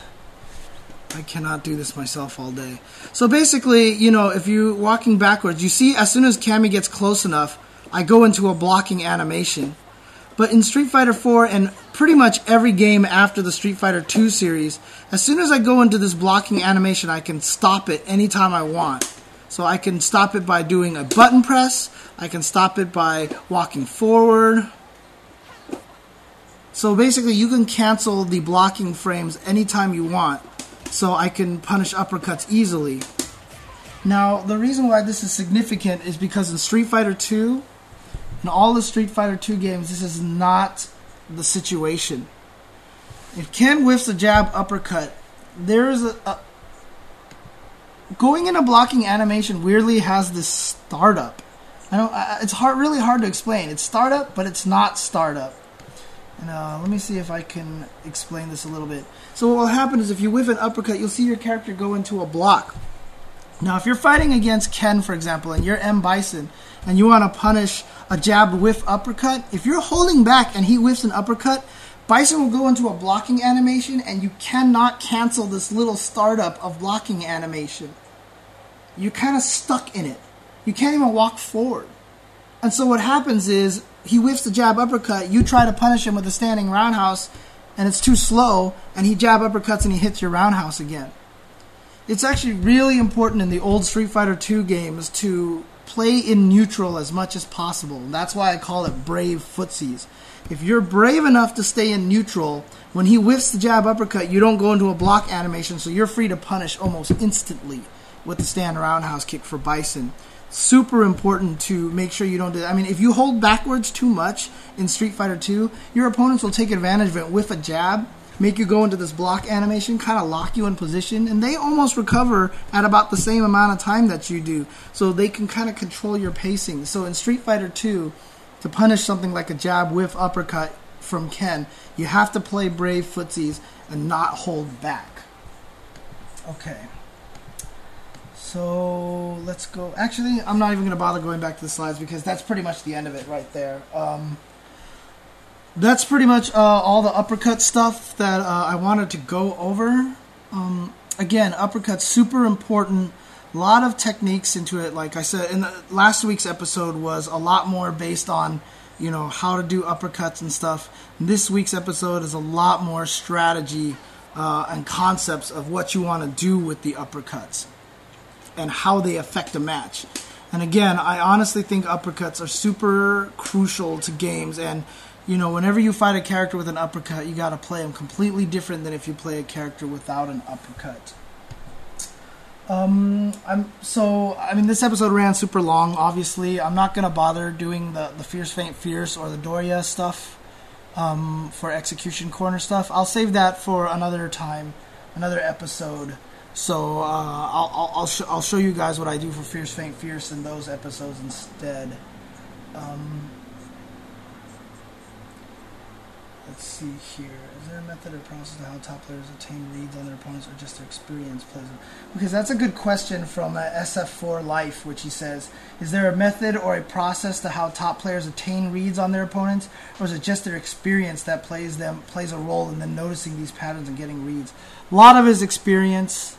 I cannot do this myself all day. So basically, you know, if you're walking backwards, you see as soon as Cammy gets close enough, I go into a blocking animation. But in Street Fighter 4 and pretty much every game after the Street Fighter 2 series, as soon as I go into this blocking animation, I can stop it anytime I want. So I can stop it by doing a button press. I can stop it by walking forward. So basically, you can cancel the blocking frames anytime you want. So I can punish uppercuts easily. Now, the reason why this is significant is because in Street Fighter 2, in all the Street Fighter 2 games, this is not the situation. If Ken whiffs a jab uppercut, there is going in a blocking animation weirdly has this startup. It's really hard to explain. It's startup, but it's not startup. And let me see if I can explain this a little bit. So what will happen is if you whiff an uppercut, you'll see your character go into a block. Now, if you're fighting against Ken, for example, and you're M. Bison, and you want to punish a jab whiff uppercut, if you're holding back and he whiffs an uppercut, Bison will go into a blocking animation, and you cannot cancel this little startup of blocking animation. You're kind of stuck in it. You can't even walk forward. And so what happens is, he whiffs the jab uppercut, you try to punish him with a standing roundhouse, and it's too slow, and he jab uppercuts and he hits your roundhouse again. It's actually really important in the old Street Fighter 2 games to play in neutral as much as possible. And that's why I call it brave footsies. If you're brave enough to stay in neutral, when he whiffs the jab uppercut, you don't go into a block animation, so you're free to punish almost instantly with the stand roundhouse kick for Bison. Super important to make sure you don't do that. I mean, if you hold backwards too much in Street Fighter 2, your opponents will take advantage of it with a jab, make you go into this block animation, kind of lock you in position, and they almost recover at about the same amount of time that you do. So they can kind of control your pacing. So in Street Fighter 2, to punish something like a jab whiff uppercut from Ken, you have to play brave footsies and not hold back. Okay. So let's go. Actually, I'm not even going to bother going back to the slides because that's pretty much the end of it right there. That's pretty much all the uppercut stuff that I wanted to go over. Again, uppercut's super important. A lot of techniques into it. Like I said, in last week's episode was a lot more based on, you know, how to do uppercuts and stuff. This week's episode is a lot more strategy and concepts of what you want to do with the uppercuts and how they affect a match. And again, I honestly think uppercuts are super crucial to games. And, you know, whenever you fight a character with an uppercut, you got to play them completely different than if you play a character without an uppercut. This episode ran super long, obviously. I'm not going to bother doing the Fierce Feint Fierce or the Doria stuff for Execution Corner stuff. I'll save that for another time, another episode. So I'll show you guys what I do for Fierce Feint Fierce in those episodes instead. Let's see here. Is there a method or process of how top players obtain reads on their opponents or just their experience plays? Because that's a good question from SF4 Life, which he says, is there a method or a process to how top players obtain reads on their opponents, or is it just their experience that plays a role in them noticing these patterns and getting reads? A lot of it is experience,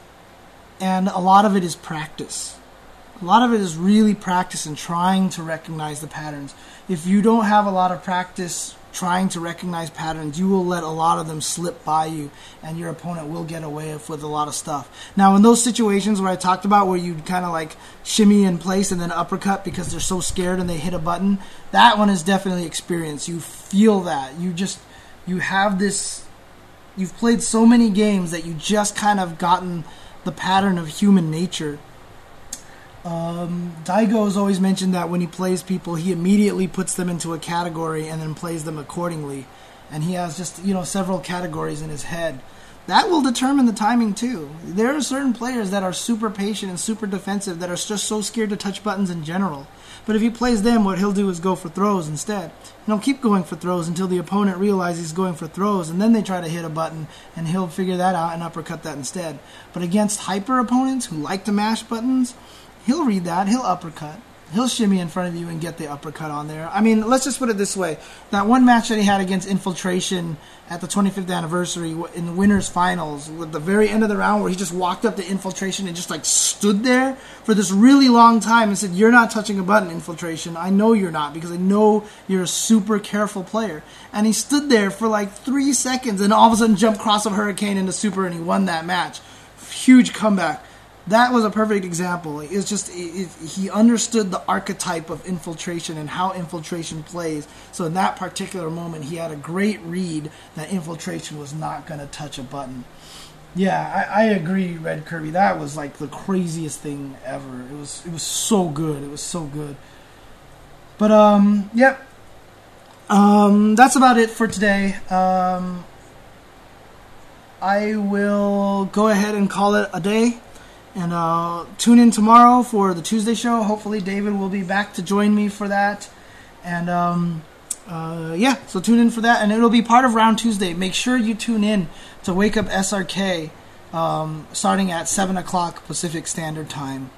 and a lot of it is practice. A lot of it is really practice and trying to recognize the patterns. If you don't have a lot of practice trying to recognize patterns, you will let a lot of them slip by you, and your opponent will get away with a lot of stuff. Now, in those situations where I talked about where you kind of like shimmy in place and then uppercut because they're so scared and they hit a button, that one is definitely experience. You feel that. You have this, you've played so many games that you just kind of gotten the pattern of human nature. Daigo has always mentioned that when he plays people, he immediately puts them into a category and then plays them accordingly. And he has just, several categories in his head. That will determine the timing too. There are certain players that are super patient and super defensive that are just so scared to touch buttons in general. But if he plays them, what he'll do is go for throws instead. And he'll keep going for throws until the opponent realizes he's going for throws, and then they try to hit a button, and he'll figure that out and uppercut that instead. But against hyper opponents who like to mash buttons, he'll read that, he'll uppercut. He'll shimmy in front of you and get the uppercut on there. I mean, let's just put it this way. That one match that he had against Infiltration at the 25th anniversary in the winners finals, with the very end of the round where he just walked up to Infiltration and just like stood there for this really long time and said, "You're not touching a button, Infiltration. I know you're not, because I know you're a super careful player." And he stood there for like 3 seconds and all of a sudden jumped cross of Hurricane into super and he won that match. Huge comeback. That was a perfect example. It's just he understood the archetype of Infiltration and how Infiltration plays. So in that particular moment, he had a great read that Infiltration was not going to touch a button. Yeah, I agree, Red Kirby. That was like the craziest thing ever. It was so good. It was so good. But yep. That's about it for today. I will go ahead and call it a day. And tune in tomorrow for the Tuesday show. Hopefully David will be back to join me for that. And yeah, so tune in for that. And it'll be part of Round Tuesday. Make sure you tune in to Wake Up SRK starting at 7 o'clock Pacific Standard Time.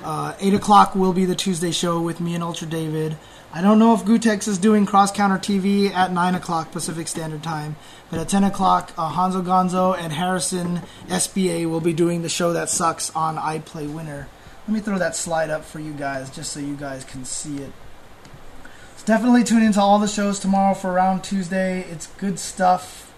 8 o'clock will be the Tuesday show with me and Ultra David. I don't know if Gutex is doing Cross Counter TV at 9 o'clock Pacific Standard Time, but at 10 o'clock, Hanzo Gonzo and Harrison SBA will be doing the show that sucks on I Play Winner. Let me throw that slide up for you guys, just so you guys can see it. So definitely tune into all the shows tomorrow for Round Tuesday. It's good stuff.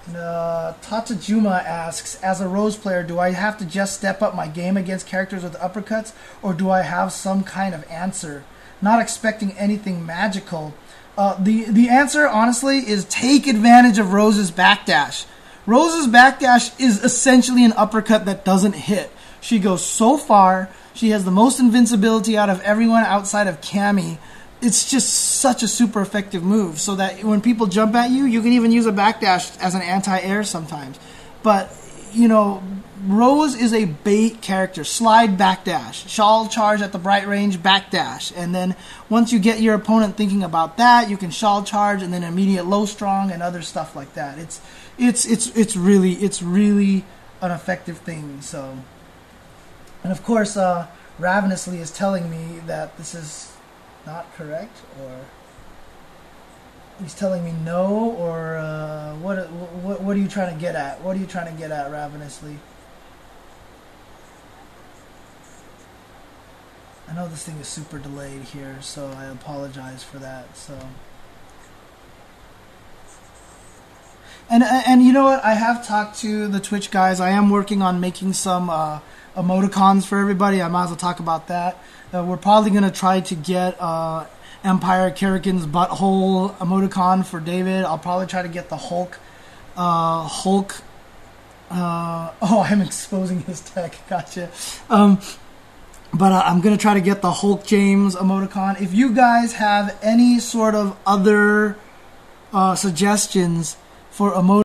And, Tata Juma asks, as a Rose player, do I have to just step up my game against characters with uppercuts, or do I have some kind of answer? Not expecting anything magical. The answer, honestly, is take advantage of Rose's backdash. Rose's backdash is essentially an uppercut that doesn't hit. She goes so far. She has the most invincibility out of everyone outside of Cammy. It's just such a super effective move, so that when people jump at you, you can even use a backdash as an anti-air sometimes. But, you know, Rose is a bait character. Slide, backdash. Shawl charge at the bright range, backdash. And then once you get your opponent thinking about that, you can shawl charge and then immediate low strong and other stuff like that. It's really an effective thing. So, and of course, Ravenously is telling me that this is not correct, or he's telling me no, or what are you trying to get at? What are you trying to get at, Ravenously? I know this thing is super delayed here, so I apologize for that. So, and you know what? I have talked to the Twitch guys. I am working on making some emoticons for everybody. I might as well talk about that. We're probably going to try to get Empire Kerrigan's butthole emoticon for David. I'll probably try to get the Hulk. Oh, I'm exposing his tech. Gotcha. But I'm going to try to get the Hulk James emoticon. If you guys have any sort of other suggestions for emoticons,